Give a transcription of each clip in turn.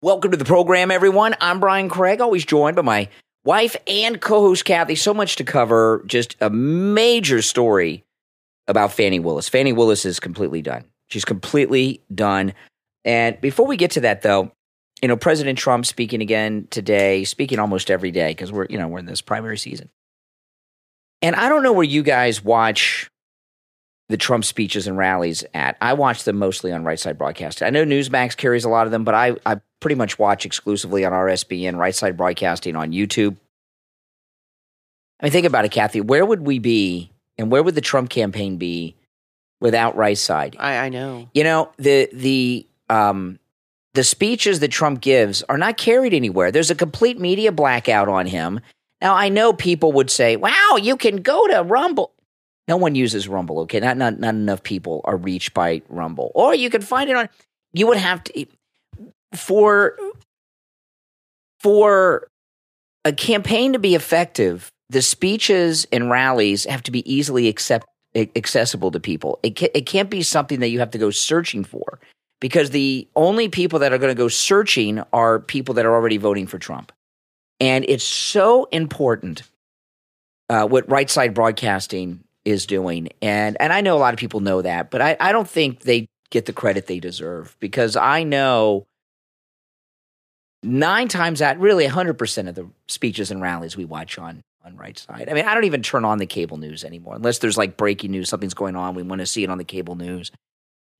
Welcome to the program, everyone. I'm Brian Craig, always joined by my wife and co-host Kathy. So much to cover. Just a major story about Fani Willis. Fani Willis is completely done. She's completely done. And before we get to that, though, you know, President Trump speaking again today, speaking almost every day because we're in this primary season. And I don't know where you guys watch the Trump speeches and rallies at. I watch them mostly on Right Side Broadcasting. I know Newsmax carries a lot of them, but I pretty much watch exclusively on RSBN, Right Side Broadcasting on YouTube. I mean, think about it, Kathy. Where would we be and where would the Trump campaign be without Right Side? I know. You know, the speeches that Trump gives are not carried anywhere. There's a complete media blackout on him. Now, I know people would say, wow, you can go to Rumble. No one uses Rumble, okay? Not enough people are reached by Rumble. Or you could find it on – you would have to – for a campaign to be effective, the speeches and rallies have to be easily accessible to people. It can't be something that you have to go searching for because the only people that are going to go searching are people that are already voting for Trump. And it's so important what Right Side Broadcasting is doing. And I know a lot of people know that, but I don't think they get the credit they deserve because I know 9 times out, really 100% of the speeches and rallies we watch on Right Side. I mean, I don't even turn on the cable news anymore unless there's like breaking news, something's going on. We want to see it on the cable news.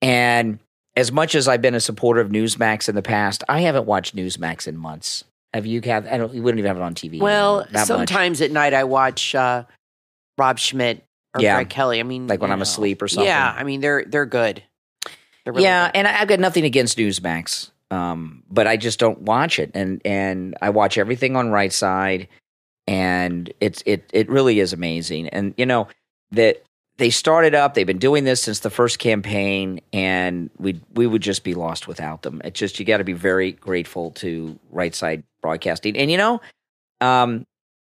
And as much as I've been a supporter of Newsmax in the past, I haven't watched Newsmax in months. Have you, Kath? We wouldn't even have it on TV. Well, sometimes at night I watch Rob Schmidt or Greg Kelly. I mean, like when I'm asleep or something. Yeah, I mean they're good. They're really good. And I've got nothing against Newsmax, but I just don't watch it. And I watch everything on Right Side, and it really is amazing. And you know that they started up. They've been doing this since the first campaign, and we would just be lost without them. It's just you got to be very grateful to Right Side Broadcasting. And you know,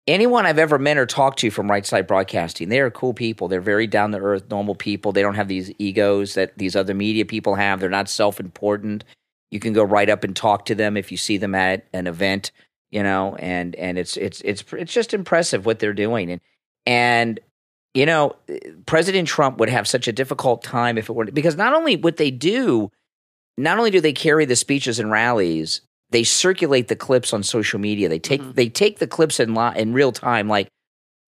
anyone I've ever met or talked to from Right Side Broadcasting, they are cool people. They're very down to earth, normal people. They don't have these egos that these other media people have. They're not self-important. You can go right up and talk to them if you see them at an event, you know, and it's just impressive what they're doing. And you know, President Trump would have such a difficult time if it weren't because not only do they carry the speeches and rallies, they circulate the clips on social media. They take the clips in real time. Like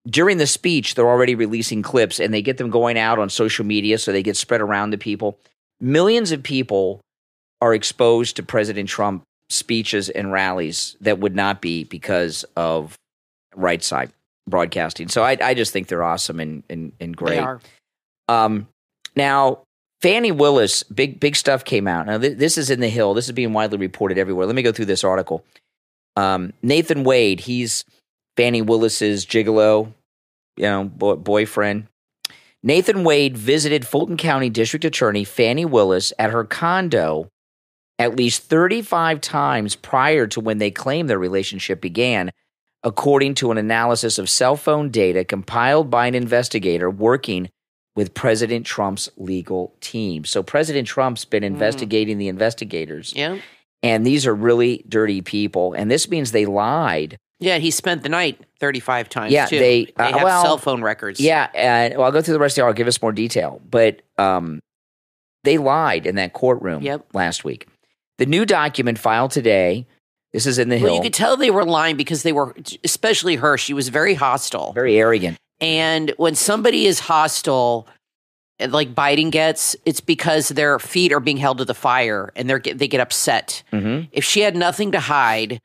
during the speech, they're already releasing clips and they get them going out on social media so they get spread around to people. Millions of people are exposed to President Trump speeches and rallies that would not be because of Right Side Broadcasting. So I just think they're awesome and great. They are. Now, Fani Willis, big stuff came out. Now, this is in the Hill. This is being widely reported everywhere. Let me go through this article. Nathan Wade, he's Fani Willis's gigolo, boyfriend. Nathan Wade visited Fulton County District Attorney Fani Willis at her condo at least 35 times prior to when they claimed their relationship began, according to an analysis of cell phone data compiled by an investigator working with President Trump's legal team. So President Trump's been investigating the investigators. Yeah. And these are really dirty people. And this means they lied. Yeah, he spent the night 35 times, too. They have cell phone records. Yeah, and I'll go through the rest of the article, give us more detail. But they lied in that courtroom last week. The new document filed today, this is in the Hill. Well, you could tell they were lying because they were, especially her, she was very hostile. Very arrogant. And when somebody is hostile, like Biden gets, it's because their feet are being held to the fire and they get upset. Mm-hmm. If she had nothing to hide,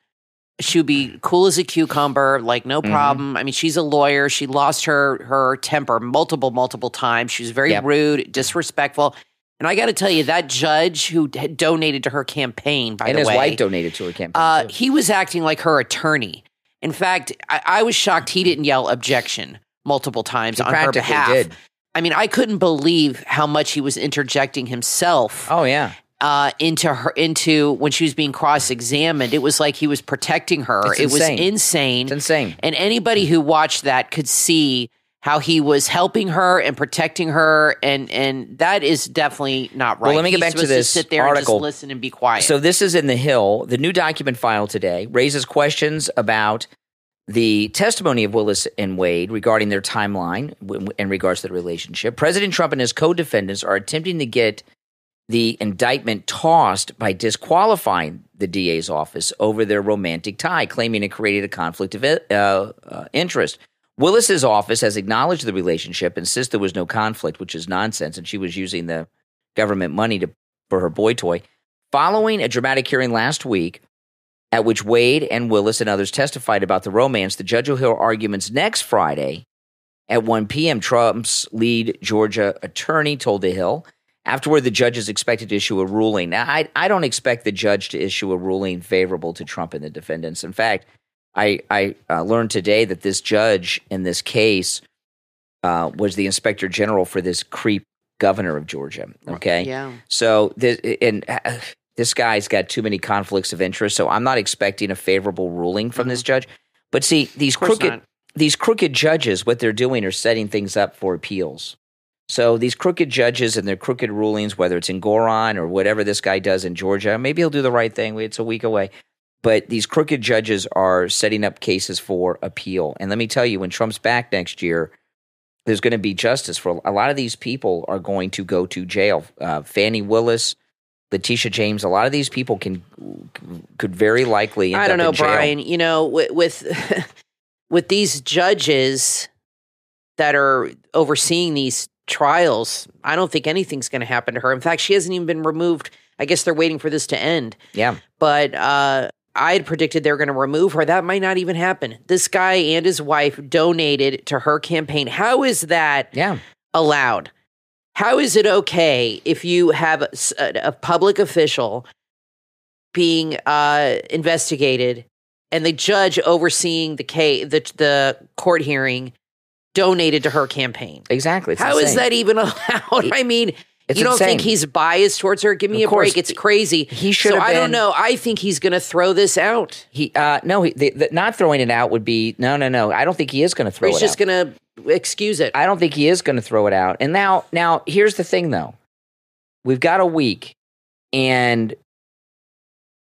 she would be cool as a cucumber, like no problem. Mm-hmm. I mean, she's a lawyer. She lost her temper multiple times. She was very rude, disrespectful. And I got to tell you, that judge who had donated to her campaign, by the way. And his wife donated to her campaign, too. He was acting like her attorney. In fact, I was shocked he didn't yell objection multiple times on her behalf. Did. I mean, I couldn't believe how much he was interjecting himself. Oh, yeah. Into when she was being cross-examined. It was like he was protecting her. It was insane. It's insane. And anybody who watched that could see how he was helping her and protecting her, and that is definitely not right. Well, let me get back to this sit there article. And just listen and be quiet. So this is in The Hill. The new document filed today raises questions about the testimony of Willis and Wade regarding their timeline in regards to the relationship. President Trump and his co-defendants are attempting to get the indictment tossed by disqualifying the DA's office over their romantic tie, claiming it created a conflict of interest. Willis's office has acknowledged the relationship and insists there was no conflict, which is nonsense, and she was using the government money for her boy toy. Following a dramatic hearing last week, at which Wade and Willis and others testified about the romance, the judge will hear arguments next Friday at 1 p.m. Trump's lead Georgia attorney told The Hill. Afterward, the judge is expected to issue a ruling. Now, I don't expect the judge to issue a ruling favorable to Trump and the defendants. In fact, I learned today that this judge in this case was the inspector general for this creep governor of Georgia. Okay, yeah. So this guy's got too many conflicts of interest. So I'm not expecting a favorable ruling from this judge. But see, these crooked judges, what they're doing are setting things up for appeals. So these crooked judges and their crooked rulings, whether it's in Goron or whatever this guy does in Georgia, maybe he'll do the right thing. It's a week away. But these crooked judges are setting up cases for appeal. And let me tell you, when Trump's back next year, there's going to be justice for a lot of these people are going to go to jail. Fani Willis, Letitia James, a lot of these people could very likely end up in jail. Brian, you know, with with these judges that are overseeing these trials, I don't think anything's going to happen to her. In fact, she hasn't even been removed. I guess they're waiting for this to end. Yeah. But I had predicted they were going to remove her. That might not even happen. This guy and his wife donated to her campaign. How is that allowed? How is it okay if you have a public official being investigated and the judge overseeing the court hearing donated to her campaign? Exactly. How is that even allowed? I mean, you don't think he's biased towards her? Give me a break. It's crazy. He should have been. I don't know. I think he's going to throw this out. Not throwing it out would be no. I don't think he is going to throw it out. He's just going to excuse it. I don't think he is going to throw it out. And now here's the thing, though. We've got a week, and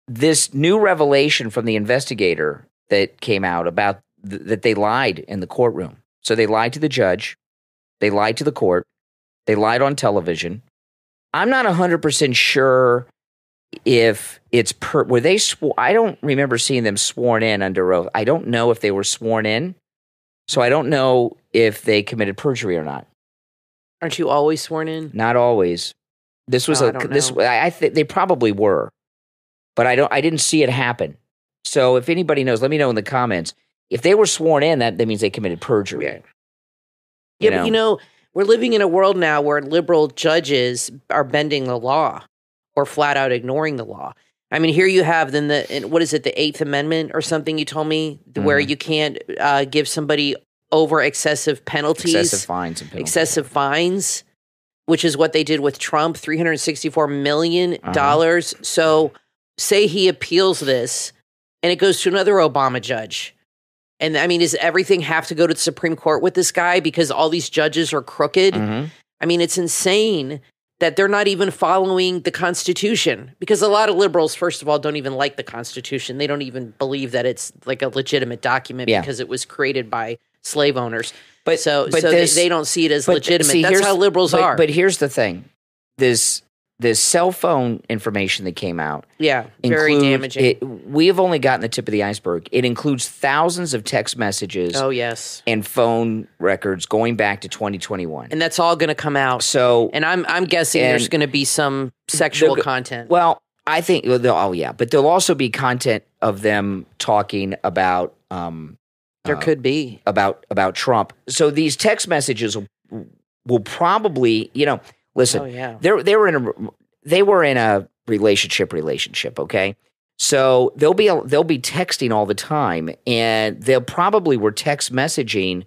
this new revelation from the investigator that came out about that they lied in the courtroom. So they lied to the judge. They lied to the court. They lied on television. I'm not 100% sure if it's were they I don't remember seeing them sworn in under oath. I don't know if they were sworn in. So I don't know if they committed perjury or not. Aren't you always sworn in? Not always. This was I think they probably were. But I didn't see it happen. So if anybody knows, let me know in the comments. If they were sworn in, that means they committed perjury. Yeah, but you know, we're living in a world now where liberal judges are bending the law or flat out ignoring the law. I mean, here you have what is it, the 8th Amendment or something you told me, where you can't give somebody over excessive penalties. Excessive fines and penalties. Excessive fines, which is what they did with Trump, $364 million. So say he appeals this and it goes to another Obama judge. And I mean, does everything have to go to the Supreme Court with this guy because all these judges are crooked? I mean, it's insane that they're not even following the Constitution, because a lot of liberals, first of all, don't even like the Constitution. They don't even believe that it's like a legitimate document because it was created by slave owners. But they don't see it as legitimate. That's how liberals are. But here's the thing. This cell phone information that came out. Yeah, very damaging. We have only gotten the tip of the iceberg. It includes thousands of text messages. Oh, yes. And phone records going back to 2021. And that's all going to come out. And I'm guessing there's going to be some sexual content. Well, I think, but there'll also be content of them talking about there could be about Trump. So these text messages will probably, listen. They were in a relationship. Okay, so they'll be texting all the time, and they probably were text messaging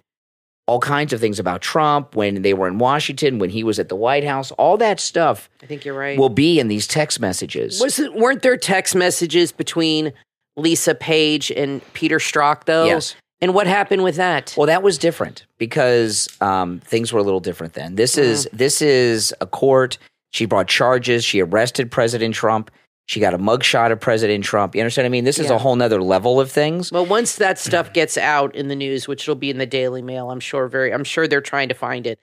all kinds of things about Trump when they were in Washington, when he was at the White House. All that stuff. I think you're right. Will be in these text messages. Weren't there text messages between Lisa Page and Peter Strzok, though? Yes. And what happened with that? Well, that was different because things were a little different then. This is a court. She brought charges. She arrested President Trump. She got a mugshot of President Trump. You understand what I mean? This is a whole nother level of things. Well, once that stuff gets out in the news, which will be in the Daily Mail, I'm sure they're trying to find it.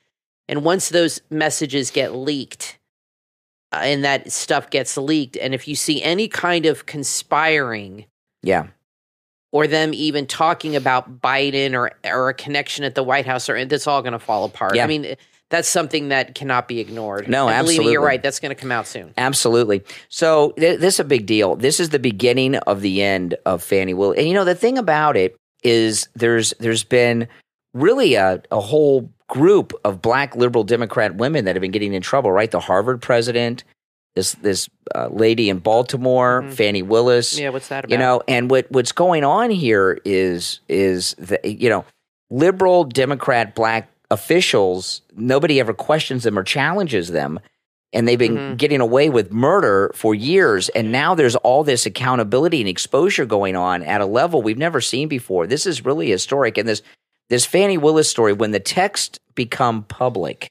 And once those messages get leaked, and that stuff gets leaked, and if you see any kind of conspiring, or them even talking about Biden or a connection at the White House, that's all going to fall apart. I mean, that's something that cannot be ignored. No, and absolutely. Believe me, you're right. That's going to come out soon. Absolutely. So this is a big deal. This is the beginning of the end of Fani Willis. And, the thing about it is there's been really a whole group of black liberal Democrat women that have been getting in trouble, right? The Harvard president, this lady in Baltimore, Fani Willis. Yeah, what's that about? And what's going on here is the, liberal Democrat black officials, nobody ever questions them or challenges them. And they've been getting away with murder for years. And now there's all this accountability and exposure going on at a level we've never seen before. This is really historic. And this Fani Willis story, when the texts become public,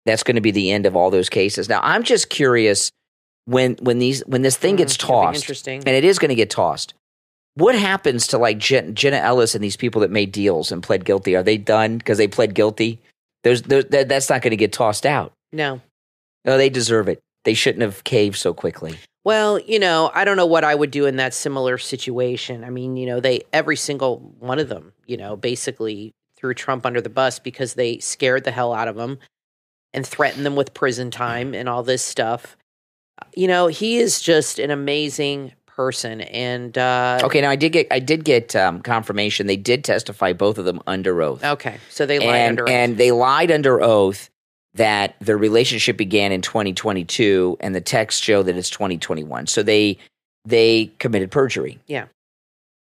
that's going to be the end of all those cases. Now, I'm just curious when this thing gets tossed, interesting. And it is going to get tossed. What happens to like Jenna Ellis and these people that made deals and pled guilty? Are they done because they pled guilty? That's not going to get tossed out. No, they deserve it. They shouldn't have caved so quickly. Well, I don't know what I would do in that similar situation. I mean, every single one of them, basically threw Trump under the bus because they scared the hell out of him and threatened them with prison time and all this stuff. He is just an amazing person. And okay, now I did get confirmation. They did testify, both of them, under oath. Okay, so they lied under oath. And they lied under oath that their relationship began in 2022, and the texts show that it's 2021. So they committed perjury. Yeah.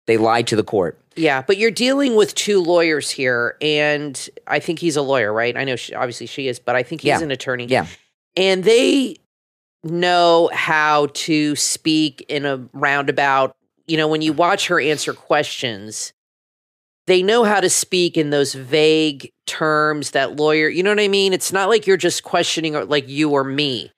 They lied to the court. Yeah, but you're dealing with two lawyers here, and I think he's a lawyer, right? I know obviously she is, but I think he's an attorney. Yeah. And they know how to speak in a roundabout. When you watch her answer questions, they know how to speak in those vague terms that lawyer, you know what I mean? It's not like you're just questioning like you or me.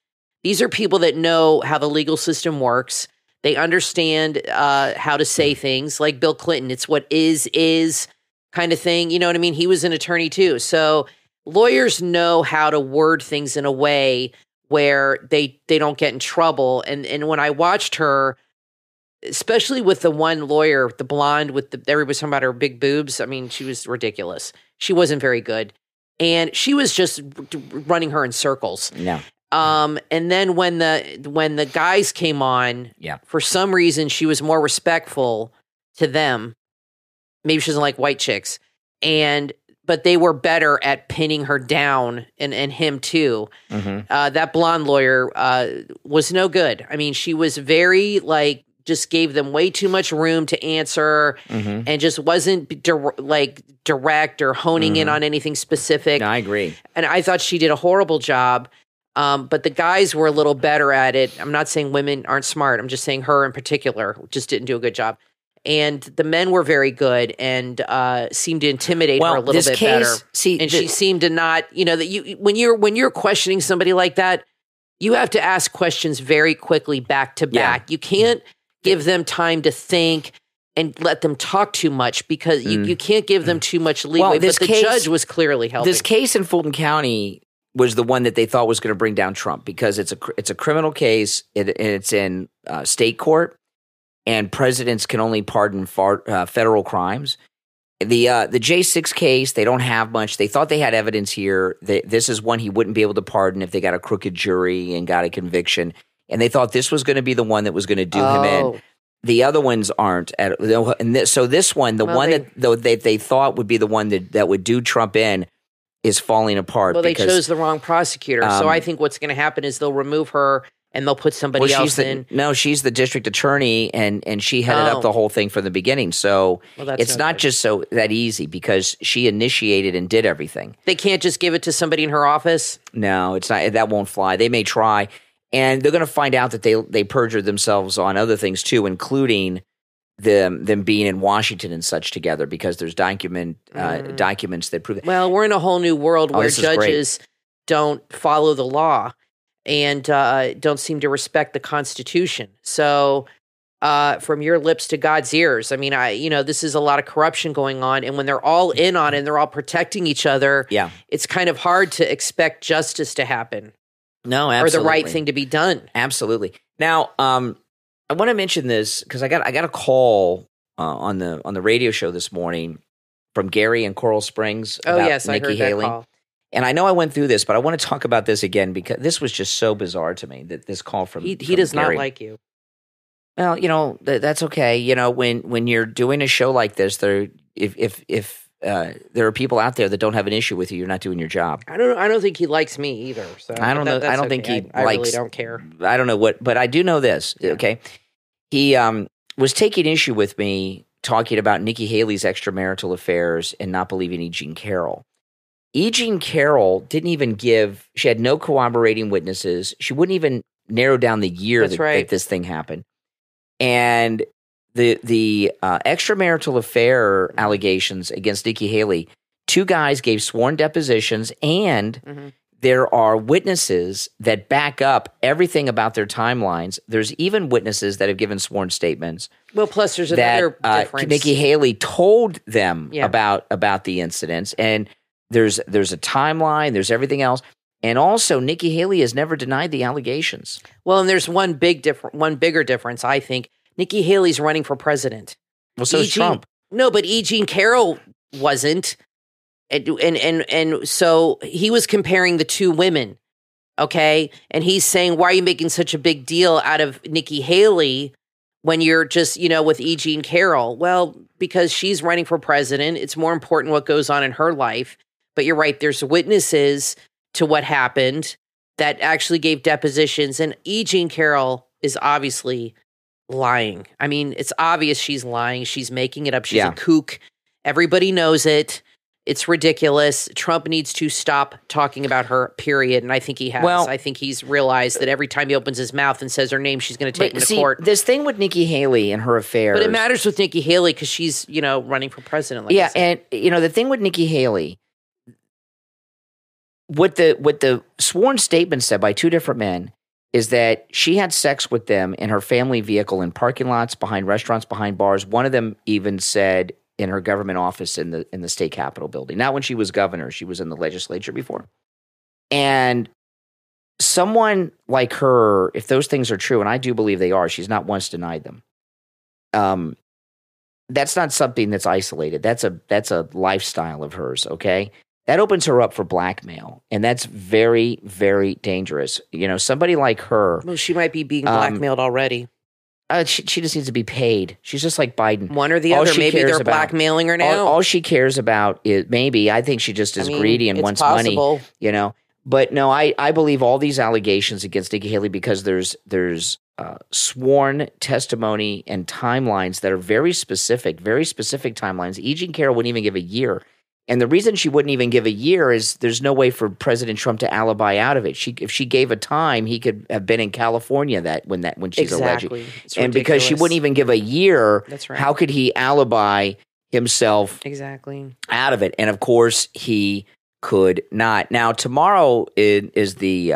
These are people that know how the legal system works. They understand how to say things like Bill Clinton. It's what is kind of thing. You know what I mean? He was an attorney too. So lawyers know how to word things in a way where they don't get in trouble. And when I watched her, especially with the one lawyer, the blonde with everybody was talking about her big boobs. I mean, she was ridiculous. She wasn't very good. And she was just running her in circles. Yeah. And then when the guys came on, for some reason she was more respectful to them. Maybe she doesn't like white chicks. But they were better at pinning her down and him too. That blonde lawyer was no good. I mean, she was very just gave them way too much room to answer and just wasn't direct or honing in on anything specific. No, I agree. And I thought she did a horrible job. But the guys were a little better at it. I'm not saying women aren't smart. I'm just saying her in particular just didn't do a good job. And the men were very good and seemed to intimidate her a little bit better. She seemed to not, that when you're questioning somebody like that, you have to ask questions very quickly back to back. You can't give them time to think and let them talk too much because you can't give them too much leeway. But the judge was clearly helping. This case in Fulton County was the one that they thought was going to bring down Trump because it's a criminal case. It's in state court, and presidents can only pardon federal crimes. The J6 case, they don't have much. They thought they had evidence here. This is one he wouldn't be able to pardon if they got a crooked jury and got a conviction. And they thought this was going to be the one that was going to do him in. The other ones aren't. So this one, that they thought would be the one that would do Trump in, is falling apart. Well, they chose the wrong prosecutor. So I think what's going to happen is they'll remove her and they'll put somebody else in. No, she's the district attorney, and she headed up the whole thing from the beginning. So it's not just so that easy because she initiated and did everything. They can't just give it to somebody in her office? No, it's not. That won't fly. They may try. And they're going to find out that they perjured themselves on other things too, including them being in Washington and such together because there's documents that prove it. Well, we're in a whole new world where judges don't follow the law and don't seem to respect the Constitution. So from your lips to God's ears, I mean, this is a lot of corruption going on. And when they're all in on it and they're all protecting each other, it's kind of hard to expect justice to happen. No, absolutely. Or the right thing to be done. Absolutely. Now, I want to mention this because I got a call on the radio show this morning from Gary in Coral Springs about Nikki Haley. That call. And I know I went through this, but I want to talk about this again because this was just so bizarre to me, that this call from He does Gary. not like you. Well, that's okay. When you're doing a show like this, if there are people out there that don't have an issue with you, you're not doing your job. I don't think he likes me either. So I don't know. I don't think he likes. I really don't care. I don't know what, but I do know this. Yeah. Okay, he was taking issue with me talking about Nikki Haley's extramarital affairs and not believing E. Jean Carroll. E. Jean Carroll didn't even give. She had no corroborating witnesses. She wouldn't even narrow down the year that this thing happened. And the extramarital affair allegations against Nikki Haley, 2 guys gave sworn depositions, and there are witnesses that back up everything about their timelines. There's even witnesses that have given sworn statements. Well, plus there's another difference. Nikki Haley told them about the incidents, and there's a timeline. There's everything else. And also, Nikki Haley has never denied the allegations. Well, and there's one bigger difference, I think. Nikki Haley's running for president. Well, so is Trump. No, but E. Jean Carroll wasn't. And so he was comparing the 2 women, okay? And he's saying, why are you making such a big deal out of Nikki Haley when you're just, with E. Jean Carroll? Well, because she's running for president. It's more important what goes on in her life. But you're right, there's witnesses to what happened that actually gave depositions, and E. Jean Carroll is obviously lying. I mean, it's obvious she's lying. She's making it up. She's a kook. Everybody knows it. It's ridiculous. Trump needs to stop talking about her, period. And I think he has. Well, I think he's realized that every time he opens his mouth and says her name, she's going to take him to court. This thing with Nikki Haley and her affairs. But it matters with Nikki Haley because she's, running for president. Like and, the thing with Nikki Haley, what the sworn statement said by 2 different men is that she had sex with them in her family vehicle in parking lots, behind restaurants, behind bars. One of them even said in her government office in the state capitol building. Not when she was governor. She was in the legislature before. And someone like her, if those things are true, and I do believe they are, she's not once denied them. That's not something that's isolated. That's a lifestyle of hers, okay? That opens her up for blackmail, and that's very, very dangerous. Somebody like her. Well, she might be being blackmailed already. She just needs to be paid. She's just like Biden. One or the other. Maybe they're blackmailing her now. All she cares about is maybe. I think she just is greedy and wants money. But no, I believe all these allegations against Nikki Haley because there's sworn testimony and timelines that are very specific timelines. E. Jean Carroll wouldn't even give a year. And the reason she wouldn't even give a year is there's no way for President Trump to alibi out of it. If she gave a time, he could have been in California when she's alleged. And because she wouldn't even give a year, that's right. How could he alibi himself out of it? And of course, he could not. Now, tomorrow is the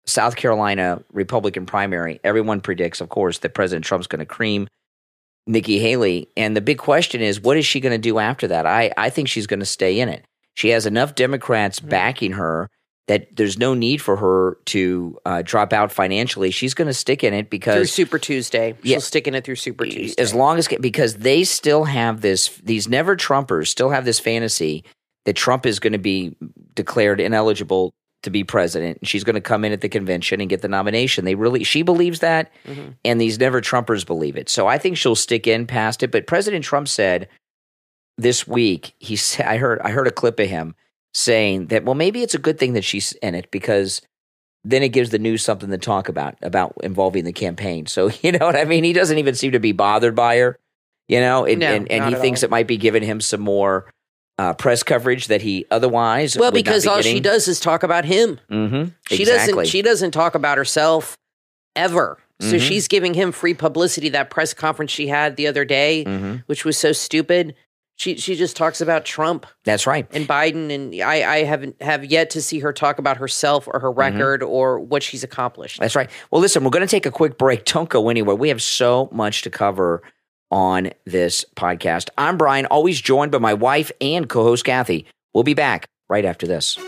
South Carolina Republican primary. Everyone predicts, of course, that President Trump's going to cream Nikki Haley. And the big question is, what is she going to do after that? I think she's going to stay in it. She has enough Democrats backing her that there's no need for her to drop out financially. She's going to stick in it because through Super Tuesday. She'll stick in it through Super Tuesday. As long as because they still have these never Trumpers still have this fantasy that Trump is going to be declared ineligible to be president, and she's going to come in at the convention and get the nomination. She believes that, and these never Trumpers believe it. So I think she'll stick in past it. But President Trump said this week, I heard a clip of him saying that, well, maybe it's a good thing that she's in it because then it gives the news something to talk about involving the campaign. So you know what I mean? He doesn't even seem to be bothered by her, and he thinks it might be giving him some more press coverage that he otherwise would because not be all getting. she does is talk about him. Mm-hmm. She doesn't talk about herself ever. So she's giving him free publicity. That press conference she had the other day, which was so stupid. She just talks about Trump. That's right. And Biden, and I have yet to see her talk about herself or her record or what she's accomplished. That's right. Well, listen, we're going to take a quick break. Don't go anywhere. We have so much to cover on this podcast. I'm Brian, always joined by my wife and co-host Kathy. We'll be back right after this.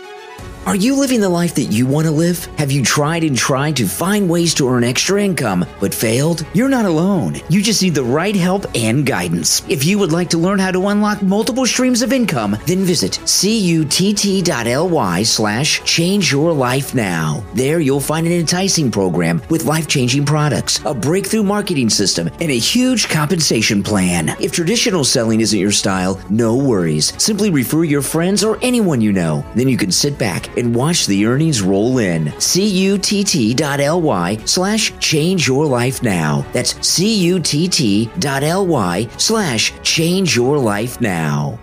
Are you living the life that you want to live? Have you tried and tried to find ways to earn extra income, but failed? You're not alone. You just need the right help and guidance. If you would like to learn how to unlock multiple streams of income, then visit cutt.ly/change your life now. There you'll find an enticing program with life-changing products, a breakthrough marketing system, and a huge compensation plan. If traditional selling isn't your style, no worries. Simply refer your friends or anyone you know. Then you can sit back and watch the earnings roll in. cutt.ly/change your life now. That's cutt.ly/change your life now.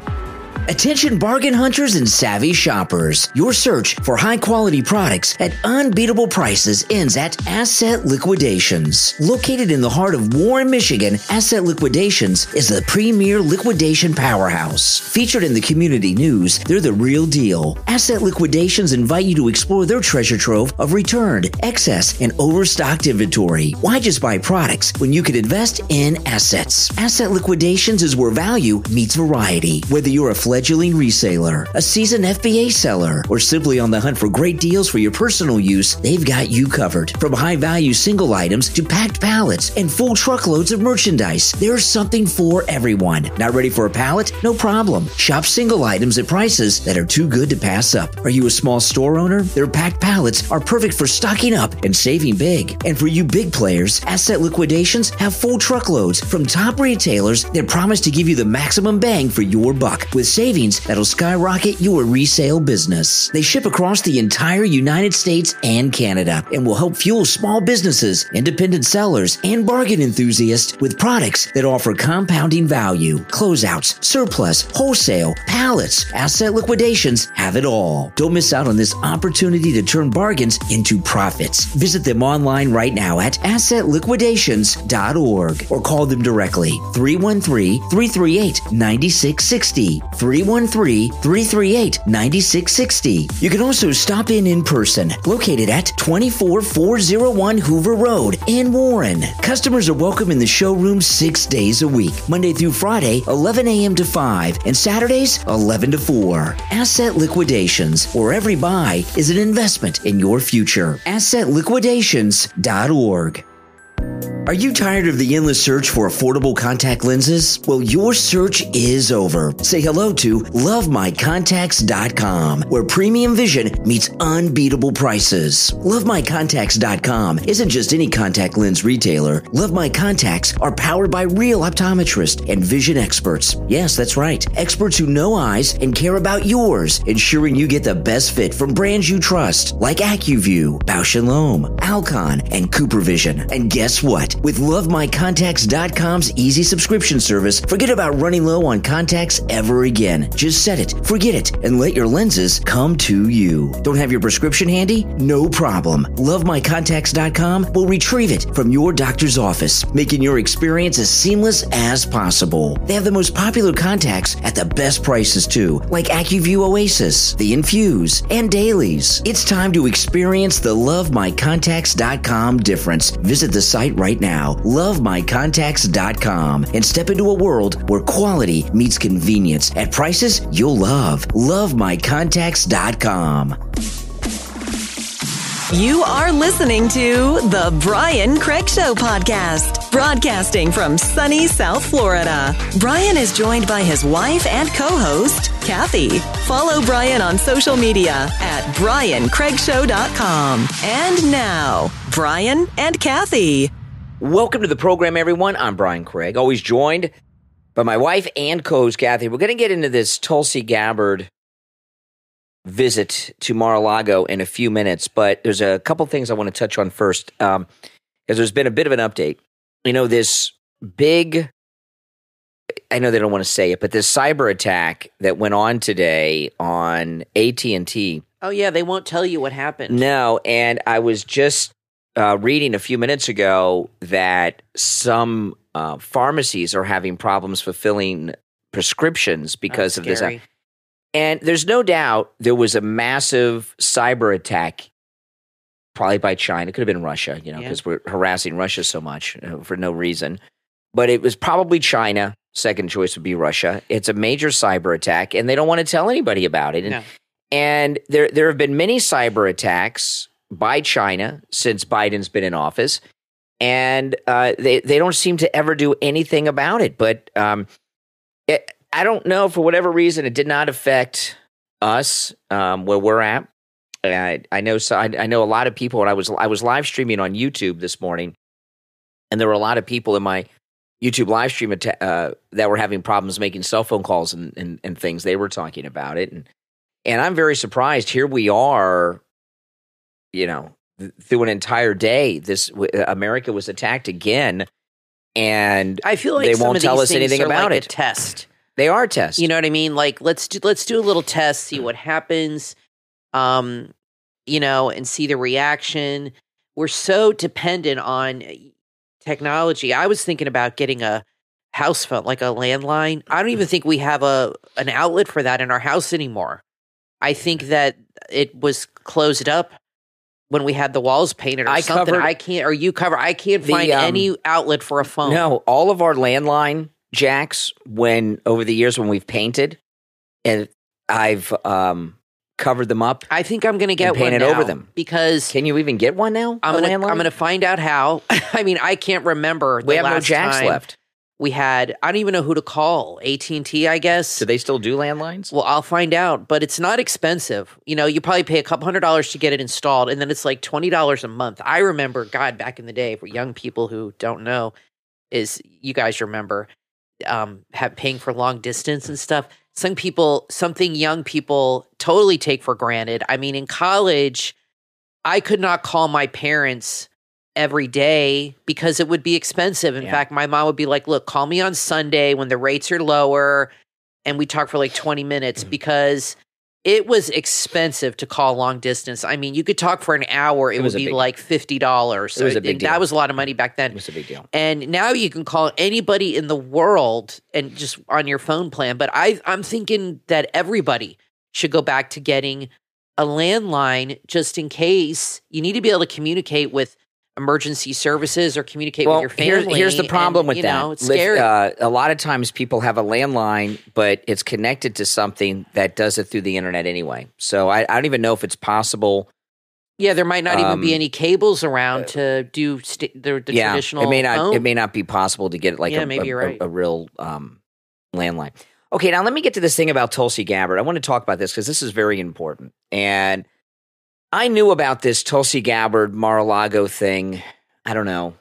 Attention bargain hunters and savvy shoppers. Your search for high-quality products at unbeatable prices ends at Asset Liquidations. Located in the heart of Warren, Michigan, Asset Liquidations is the premier liquidation powerhouse. Featured in the community news, they're the real deal. Asset Liquidations invite you to explore their treasure trove of returned, excess, and overstocked inventory. Why just buy products when you could invest in assets? Asset Liquidations is where value meets variety. Whether you're a fledgling reseller, a seasoned FBA seller, or simply on the hunt for great deals for your personal use, they've got you covered. From high-value single items to packed pallets and full truckloads of merchandise, there's something for everyone. Not ready for a pallet? No problem. Shop single items at prices that are too good to pass up. Are you a small store owner? Their packed pallets are perfect for stocking up and saving big. And for you big players, Asset Liquidations have full truckloads from top retailers that promise to give you the maximum bang for your buck with savings that'll skyrocket your resale business. They ship across the entire United States and Canada and will help fuel small businesses, independent sellers, and bargain enthusiasts with products that offer compounding value. Closeouts, surplus, wholesale, pallets, Asset Liquidations have it all. Don't miss out on this opportunity to turn bargains into profits. Visit them online right now at assetliquidations.org or call them directly 313-338-9660. 313-338-9660. You can also stop in person, located at 24401 Hoover Road in Warren. Customers are welcome in the showroom 6 days a week, Monday through Friday, 11 a.m. to 5, and Saturdays, 11 to 4. Asset Liquidations, where every buy is an investment in your future. AssetLiquidations.org. Are you tired of the endless search for affordable contact lenses? Well, your search is over. Say hello to LoveMyContacts.com, where premium vision meets unbeatable prices. LoveMyContacts.com isn't just any contact lens retailer. Love My Contacts are powered by real optometrists and vision experts. Yes, that's right. Experts who know eyes and care about yours, ensuring you get the best fit from brands you trust, like AccuView, Bausch & Lomb, Alcon, and CooperVision. And guess what? With LoveMyContacts.com's easy subscription service, forget about running low on contacts ever again. Just set it, forget it, and let your lenses come to you. Don't have your prescription handy? No problem. LoveMyContacts.com will retrieve it from your doctor's office, making your experience as seamless as possible. They have the most popular contacts at the best prices too, like AccuView Oasis, the Infuse, and Dailies. It's time to experience the LoveMyContacts.com difference. Visit the site right now, LoveMyContacts.com, and step into a world where quality meets convenience at prices you'll love. LoveMyContacts.com. You are listening to The Brian Craig Show podcast, broadcasting from sunny South Florida. Brian is joined by his wife and co-host, Kathy. Follow Brian on social media at BrianCraigShow.com. And now, Brian and Kathy. Welcome to the program, everyone. I'm Brian Craig, always joined by my wife and co-host, Kathy. We're going to get into this Tulsi Gabbard visit to Mar-a-Lago in a few minutes, but there's a couple things I want to touch on first, because there's been a bit of an update. You know, this big, I know they don't want to say it, but this cyber attack that went on today on AT&T. Oh, yeah, they won't tell you what happened. No, and I was just reading a few minutes ago that some pharmacies are having problems fulfilling prescriptions because of this. And there's no doubt there was a massive cyber attack, probably by China. It could have been Russia, because we're harassing Russia so much for no reason. But it was probably China. Second choice would be Russia. It's a major cyber attack, and they don't want to tell anybody about it. And there have been many cyber attacks by China since Biden's been in office, and they don't seem to ever do anything about it. But I don't know, for whatever reason, it did not affect us where we're at. I know a lot of people, and I was live streaming on YouTube this morning, and there were a lot of people in my YouTube live stream that were having problems making cell phone calls and things. They were talking about it, and I'm very surprised. Here we are, through an entire day, America was attacked again, and I feel like they some won't of tell these us anything things are about like it. A test. They are tests. You know what I mean? Like let's do a little test, see what happens, and see the reaction. We're so dependent on technology. I was thinking about getting a house phone, like a landline. I don't even think we have an outlet for that in our house anymore. I think that it was closed up when we had the walls painted or something. I can't find any outlet for a phone. No, all of our landline jacks, over the years when we've painted, and I've covered them up. I think I'm going to get one painted now over them, because can you even get one now? I'm going to find out how. I mean, I can't remember. We have no jacks left. We had, I don't even know who to call. AT&T, I guess. Do they still do landlines? Well, I'll find out, but it's not expensive. You probably pay a couple $100s to get it installed, and then it's like $20 a month. I remember, God, back in the day, for young people who don't know, you guys remember paying for long distance and stuff. Something young people totally take for granted. I mean, in college, I could not call my parents every day because it would be expensive. In fact, my mom would be like, look, call me on Sunday when the rates are lower, and we talk for like 20 minutes because it was expensive to call long distance. I mean, you could talk for an hour. It would be like $50. So it was a big deal. That was a lot of money back then. It was a big deal. And now you can call anybody in the world and just on your phone plan. But I'm thinking that everybody should go back to getting a landline just in case. You need to be able to communicate with emergency services or communicate with your family. Here's the problem with that. It's scary. A lot of times people have a landline, but it's connected to something that does it through the internet anyway. So I don't even know if it's possible. Yeah, there might not even be any cables around to do the traditional phone. It may not be possible to get like a real landline. Okay, now let me get to this thing about Tulsi Gabbard. I want to talk about this because this is very important. And I knew about this Tulsi Gabbard Mar-a-Lago thing, I don't know, a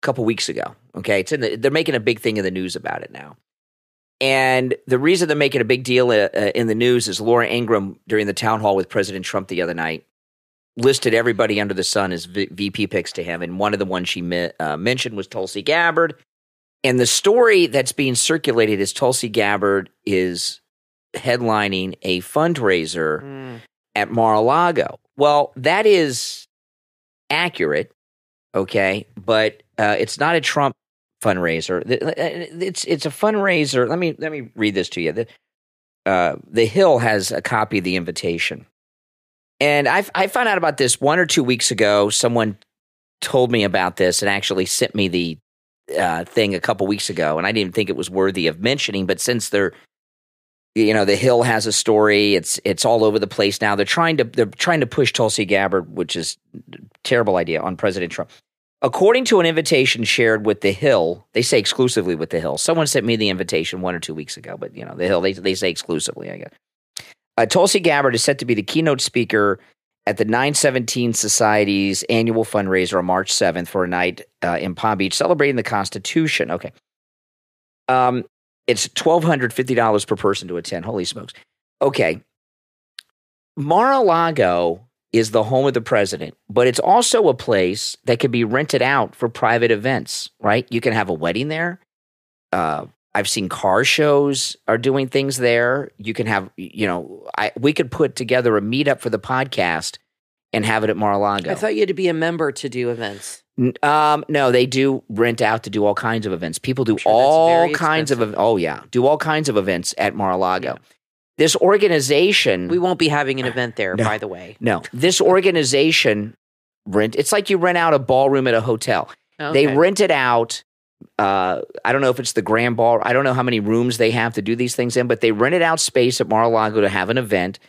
couple weeks ago. Okay, they're making a big thing in the news about it now. And the reason they're making a big deal in the news is Laura Ingraham, during the town hall with President Trump the other night, listed everybody under the sun as VP picks to him. And one of the ones she mentioned was Tulsi Gabbard. And the story that's being circulated is Tulsi Gabbard is headlining a fundraiser at Mar-a-Lago. Well, that is accurate, okay, but it's not a Trump fundraiser. It's a fundraiser. Let me read this to you. The Hill has a copy of the invitation, and I found out about this 1 or 2 weeks ago. Someone told me about this and actually sent me the thing a couple weeks ago, and I didn't think it was worthy of mentioning. But since the Hill has a story, it's all over the place now. They're trying to push Tulsi Gabbard, which is a terrible idea, on President Trump. According to an invitation shared with the Hill, they say exclusively with the Hill. Someone sent me the invitation 1 or 2 weeks ago, but the Hill, they say exclusively, I guess. Tulsi Gabbard is set to be the keynote speaker at the 917 Society's annual fundraiser on March 7th for a night in Palm Beach celebrating the Constitution. Okay. It's $1,250 per person to attend. Holy smokes. Okay. Mar-a-Lago is the home of the president, but it's also a place that can be rented out for private events, right? You can have a wedding there. I've seen car shows are doing things there. You can have, we could put together a meetup for the podcast and have it at Mar-a-Lago. I thought you had to be a member to do events. No, they do rent out to do all kinds of events. People do all kinds of do all kinds of events at Mar-a-Lago. Yeah. This organization, we won't be having an event there, by the way. No, this organization it's like you rent out a ballroom at a hotel. Okay. They rent it out. I don't know if it's the Grand Ball. I don't know how many rooms they have to do these things in, but they rented out space at Mar-a-Lago to have an event.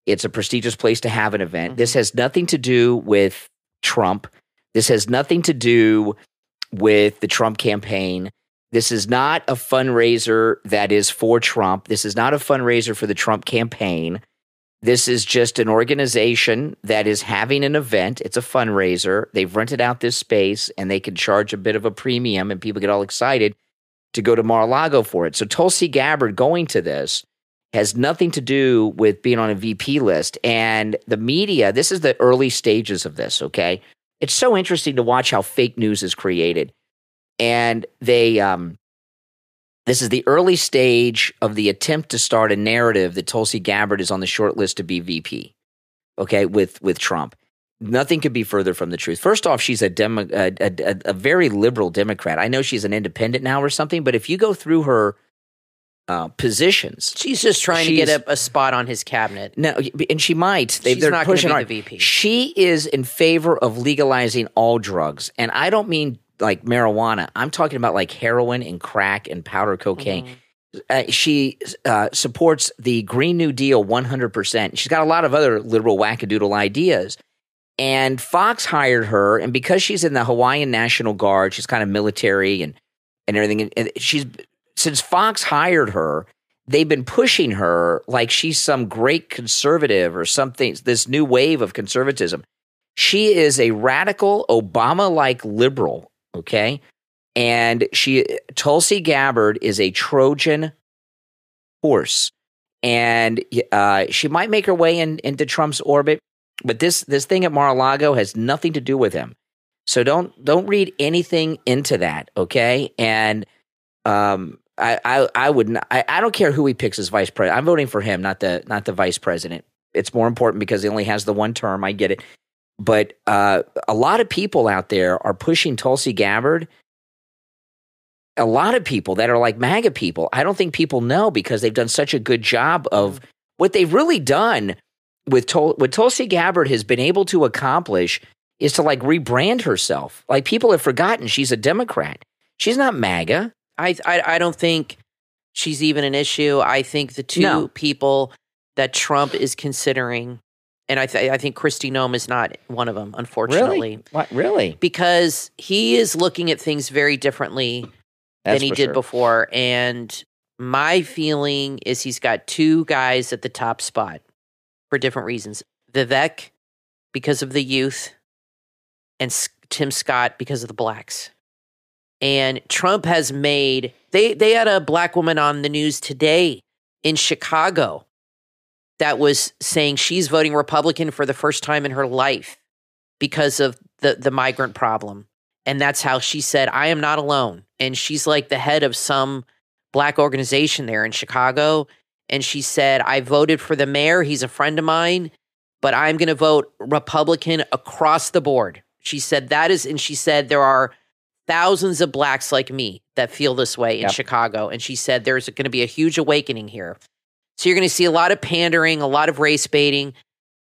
It's a prestigious place to have an event. Mm-hmm. This has nothing to do with Trump. This has nothing to do with the Trump campaign. This is not a fundraiser that is for Trump. This is not a fundraiser for the Trump campaign. This is just an organization that is having an event. It's a fundraiser. They've rented out this space, and they can charge a bit of a premium, and people get all excited to go to Mar-a-Lago for it. So Tulsi Gabbard going to this has nothing to do with being on a VP list. And the media, this is the early stages of this, okay? It's so interesting to watch how fake news is created. And this is the early stage of the attempt to start a narrative that Tulsi Gabbard is on the short list to be VP, okay, with Trump. Nothing could be further from the truth. First off, she's a very liberal Democrat. I know she's an independent now or something, but if you go through her positions, she's just trying to get a spot on his cabinet. No, and she might. They're not pushing her. The VP. She is in favor of legalizing all drugs, and I don't mean like marijuana. I'm talking about like heroin and crack and powder cocaine. Mm-hmm. She supports the Green New Deal 100%. She's got a lot of other liberal wackadoodle ideas. And Fox hired her, and because she's in the Hawaiian National Guard, she's kind of military and everything. And since Fox hired her, they've been pushing her like she's some great conservative or something, this new wave of conservatism. She is a radical Obama-like liberal. Okay, and Tulsi Gabbard is a Trojan horse, and she might make her way into Trump's orbit, but this thing at Mar-a-Lago has nothing to do with him. So don't read anything into that. Okay, and I would not, I don't care who he picks as vice president. I'm voting for him, not the vice president. It's more important because he only has the one term. I get it. But a lot of people out there are pushing Tulsi Gabbard. A lot of people that are like MAGA people, I don't think people know because they've done such a good job of what they've really done with what Tulsi Gabbard has been able to accomplish is to like rebrand herself. Like people have forgotten she's a Democrat. She's not MAGA. I don't think she's even an issue. I think the two people that Trump is considering. And I think Kristi Noem is not one of them, unfortunately. Really? What? Really? Because he is looking at things very differently than he did before. And my feeling is he's got two guys at the top spot for different reasons. Vivek, because of the youth, and Tim Scott, because of the blacks. And Trump has made... They had a black woman on the news today in Chicago that was saying she's voting Republican for the first time in her life because of the migrant problem. And that's how she said, I am not alone. And she's like the head of some black organization there in Chicago. And she said, I voted for the mayor. He's a friend of mine, but I'm going to vote Republican across the board. She said that is, and she said there are thousands of blacks like me that feel this way in Chicago. And she said there's going to be a huge awakening here. So you're going to see a lot of pandering, a lot of race baiting.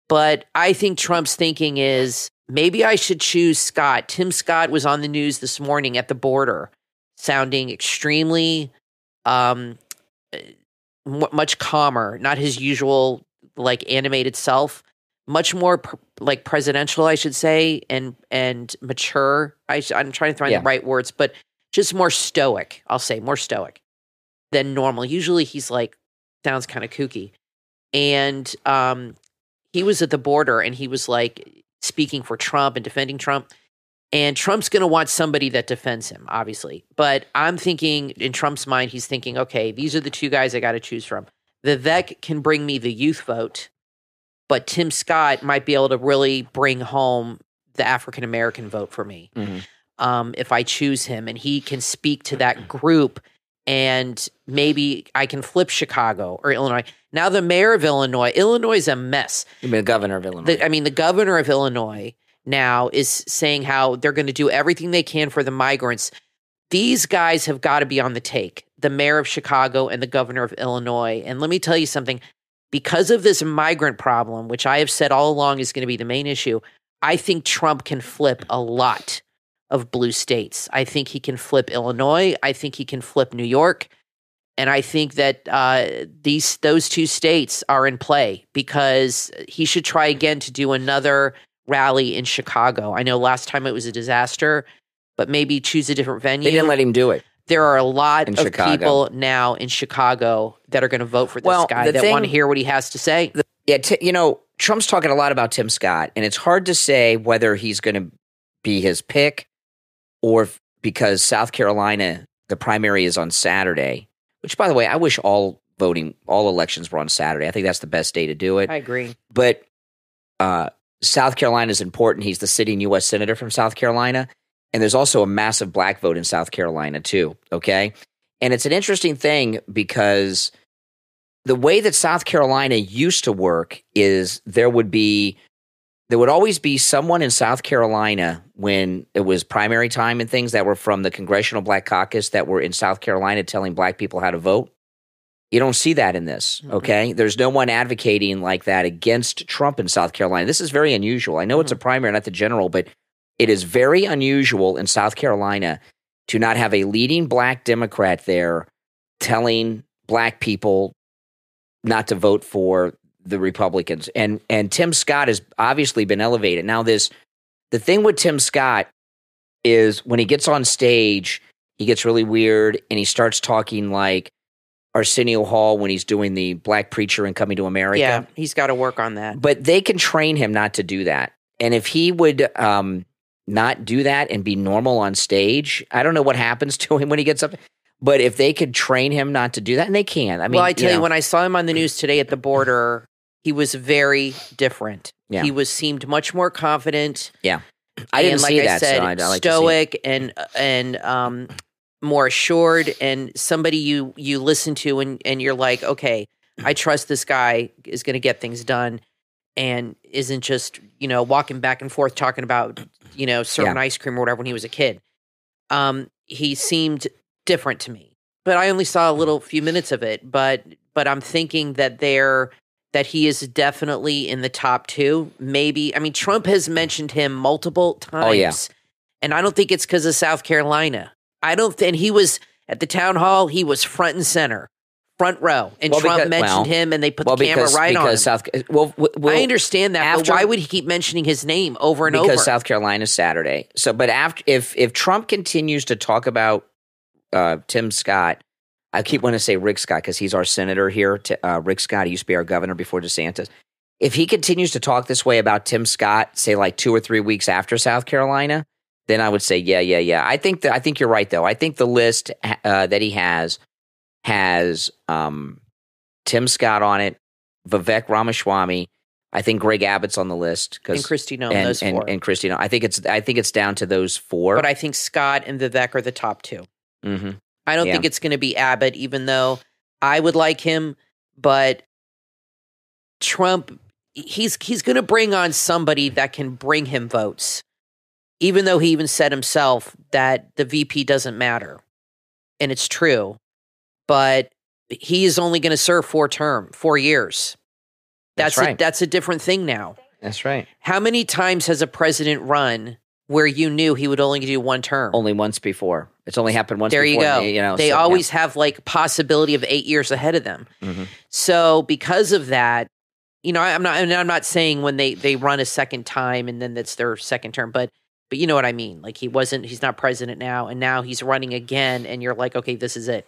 But I think Trump's thinking is maybe I should choose Scott. Tim Scott was on the news this morning at the border, sounding extremely much calmer, not his usual like animated self, much more like presidential, I should say, and mature. I'm trying to find the right words, but just more stoic. I'll say more stoic than normal. Usually he's like, sounds kind of kooky. And he was at the border and he was like speaking for Trump and defending Trump. And Trump's going to want somebody that defends him, obviously. But I'm thinking, in Trump's mind, he's thinking, okay, these are the two guys I got to choose from. Vivek can bring me the youth vote, but Tim Scott might be able to really bring home the African-American vote for me if I choose him. And he can speak to that group and maybe I can flip Chicago or Illinois. Now the mayor of Illinois is a mess. You mean the governor of Illinois? The governor of Illinois now is saying how they're going to do everything they can for the migrants. These guys have got to be on the take, the mayor of Chicago and the governor of Illinois. And let me tell you something, because of this migrant problem, which I have said all along is going to be the main issue, I think Trump can flip a lot of blue states. I think he can flip Illinois. I think he can flip New York. And I think that those two states are in play because he should try again to do another rally in Chicago. I know last time it was a disaster, but maybe choose a different venue. They didn't let him do it. There are a lot of people now in Chicago that are going to vote for this guy that want to hear what he has to say. Trump's talking a lot about Tim Scott, and it's hard to say whether he's going to be his pick or because South Carolina, the primary is on Saturday, which, by the way, I wish all elections were on Saturday. I think that's the best day to do it. I agree. But South Carolina is important. He's the sitting U.S. Senator from South Carolina. And there's also a massive black vote in South Carolina, too. Okay. And it's an interesting thing because the way that South Carolina used to work is there would always be someone in South Carolina when it was primary time and things that were from the Congressional Black Caucus that were in South Carolina telling black people how to vote. You don't see that in this, okay? There's no one advocating like that against Trump in South Carolina. This is very unusual. I know it's a primary, not the general, but it is very unusual in South Carolina to not have a leading black Democrat there telling black people not to vote for the Republicans. And Tim Scott has obviously been elevated. Now the thing with Tim Scott is when he gets on stage, he gets really weird and he starts talking like Arsenio Hall when he's doing the Black Preacher and Coming to America. Yeah, he's got to work on that. But they can train him not to do that. And if he would not do that and be normal on stage, I don't know what happens to him when he gets up. But if they could train him not to do that, and they can. I mean, well, I tell you, when I saw him on the news today at the border, he was very different. Yeah. He seemed much more confident. Yeah, I didn't see that. Said, so I'd like stoic and more assured, and somebody you listen to and you're like, okay, I trust this guy is going to get things done, and isn't just walking back and forth talking about serving ice cream or whatever when he was a kid. He seemed different to me, but I only saw a few minutes of it. But I'm thinking that he is definitely in the top two. Maybe, I mean, Trump has mentioned him multiple times. Oh, yeah. And I don't think it's because of South Carolina. And he was at the town hall. He was front and center, front row, and Trump mentioned him, and they put the camera right on him. I understand that, but why would he keep mentioning his name over and over? Because South Carolina's Saturday. So, but if Trump continues to talk about Tim Scott, I keep wanting to say Rick Scott because he's our senator here. Rick Scott, he used to be our governor before DeSantis. If he continues to talk this way about Tim Scott, say like 2 or 3 weeks after South Carolina, then I would say, yeah. I think you're right, though. I think the list that he has Tim Scott on it, Vivek Ramaswamy. I think Greg Abbott's on the list and Kristi Noem, those four. And Kristi Noem. I think it's down to those four. But I think Scott and Vivek are the top two. Mm-hmm. I don't think it's going to be Abbott, even though I would like him. But Trump, he's going to bring on somebody that can bring him votes, even though he even said himself that the VP doesn't matter. And it's true. But he is only going to serve 4 years. That's right. That's a different thing now. That's right. How many times has a president run where you knew he would only do 1 term? Only once before. It's only happened once there before. There you go. They always have like possibility of 8 years ahead of them. Mm-hmm. So because of that, I'm not saying when they run a second time and then that's their second term, but you know what I mean? Like he's not president now, and now he's running again, and you're like, okay, this is it.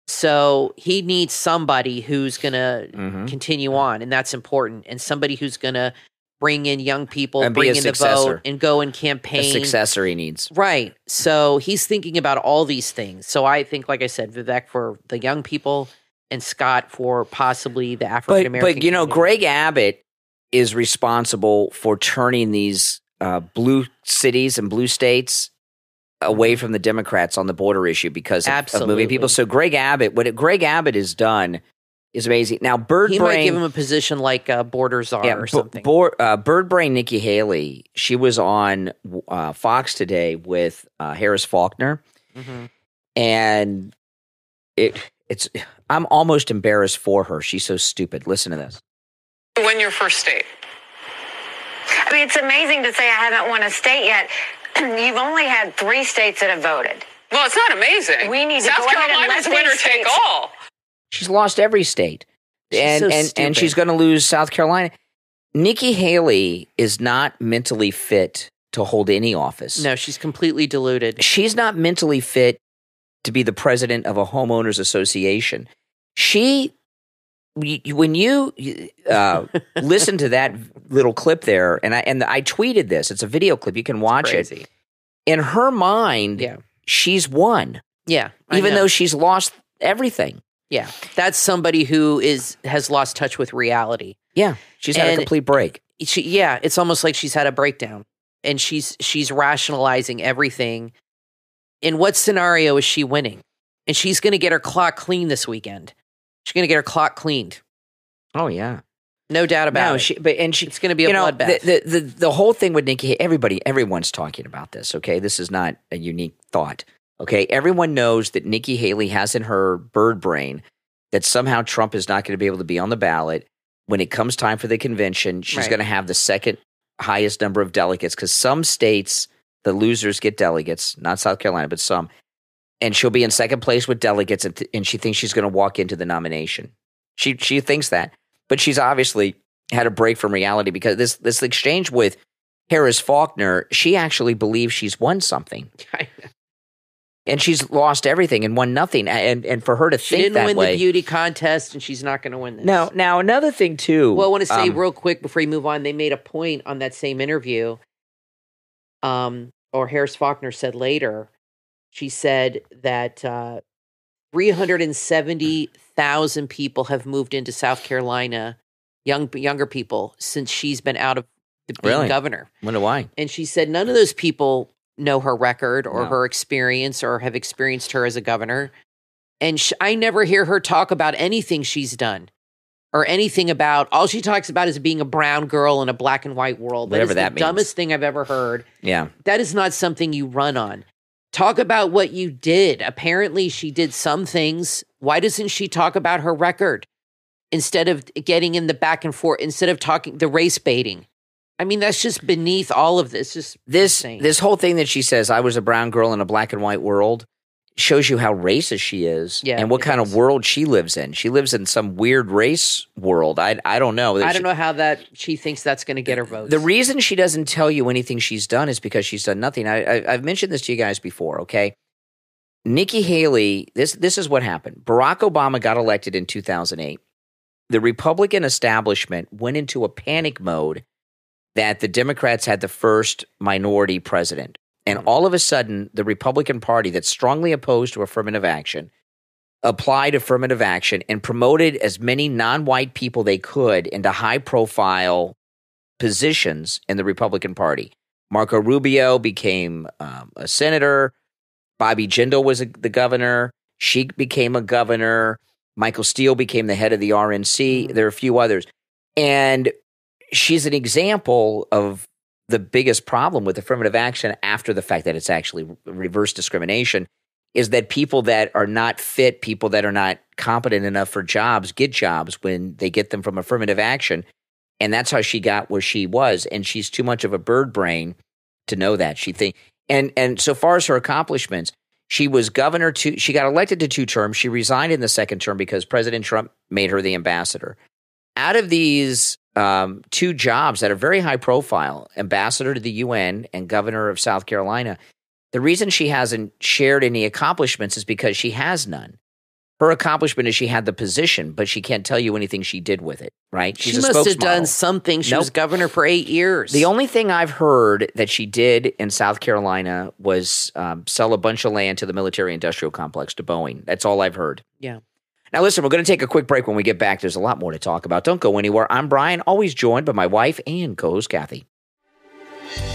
So he needs somebody who's going to continue on, and that's important, and somebody who's going to bring in young people, and bring in the vote, and go and campaign. A successor he needs. Right. So he's thinking about all these things. So I think, like I said, Vivek for the young people and Scott for possibly the African-American But community. Greg Abbott is responsible for turning these blue cities and blue states away from the Democrats on the border issue because of moving people. So Greg Abbott, what Greg Abbott has done is amazing. Now, Bird Brain... He might give him a position like border czar or something. Bird Brain Nikki Haley, she was on Fox today with Harris Faulkner. Mm-hmm. And I'm almost embarrassed for her. She's so stupid. Listen to this. Win your first state. I mean, it's amazing to say I haven't won a state yet. You've only had 3 states that have voted. Well, it's not amazing. We need South to go ahead and Carolina's let winner these take states... all. She's lost every state. And she's going to lose South Carolina. Nikki Haley is not mentally fit to hold any office. No, she's completely deluded. She's not mentally fit to be the president of a homeowners association. When you listen to that little clip there, and I tweeted this. It's a video clip. You can watch it. In her mind, she's won. Yeah, even though she's lost everything. Yeah, that's somebody who has lost touch with reality. Yeah, she's had a complete break. It's almost like she's had a breakdown, and she's rationalizing everything. In what scenario is she winning? And she's going to get her clock cleaned this weekend. She's going to get her clock cleaned. Oh yeah, no doubt about it. It's going to be a bloodbath. The whole thing with Nikki, everyone's talking about this. Okay, this is not a unique thought. Okay, everyone knows that Nikki Haley has in her bird brain that somehow Trump is not going to be able to be on the ballot. When it comes time for the convention, she's going to have the second highest number of delegates because some states, the losers get delegates, not South Carolina, but some. And she'll be in second place with delegates, and she thinks she's going to walk into the nomination. She thinks that. But she's obviously had a break from reality because this exchange with Harris Faulkner, she actually believes she's won something. And she's lost everything and won nothing. And for her to think that way. She didn't win the beauty contest, and she's not going to win this. Now, another thing, too. Well, I want to say real quick before you move on, they made a point on that same interview, or Harris Faulkner said later, she said that 370,000 people have moved into South Carolina, younger people, since she's been out of being governor. Wonder why. And she said none of those people know her record or her experience or have experienced her as a governor. And I never hear her talk about anything she's done or anything about, all she talks about is being a brown girl in a black and white world. Whatever that is the dumbest thing I've ever heard. Yeah. That is not something you run on. Talk about what you did. Apparently she did some things. Why doesn't she talk about her record instead of getting in the back and forth, instead of talking the race baiting? I mean, that's just beneath all of this. Just this whole thing that she says, I was a brown girl in a black and white world, shows you how racist she is and what kind of world she lives in. She lives in some weird race world. I don't know. I don't know how she thinks that's going to get her votes. The reason she doesn't tell you anything she's done is because she's done nothing. I've mentioned this to you guys before, okay? Nikki Haley, this is what happened. Barack Obama got elected in 2008. The Republican establishment went into a panic mode that the Democrats had the first minority president. And all of a sudden, the Republican Party that's strongly opposed to affirmative action applied affirmative action and promoted as many non-white people they could into high-profile positions in the Republican Party. Marco Rubio became a senator. Bobby Jindal was the governor. Sheik became a governor. Michael Steele became the head of the RNC. There are a few others. And she's an example of the biggest problem with affirmative action after the fact that it's actually reverse discrimination is that people that are not fit, people that are not competent enough for jobs, get jobs when they get them from affirmative action. And that's how she got where she was. And she's too much of a bird brain to know that. And so far as her accomplishments, she was governor she got elected to 2 terms. She resigned in the second term because President Trump made her the ambassador. Out of these 2 jobs that are very high profile, ambassador to the UN and governor of South Carolina, the reason she hasn't shared any accomplishments is because she has none. Her accomplishment is she had the position, but she can't tell you anything she did with it, right? She must have done something. She was governor for 8 years. The only thing I've heard that she did in South Carolina was sell a bunch of land to the military-industrial complex, to Boeing. That's all I've heard. Yeah. Now, listen, we're going to take a quick break. When we get back, there's a lot more to talk about. Don't go anywhere. I'm Brian, always joined by my wife and co-host, Kathy.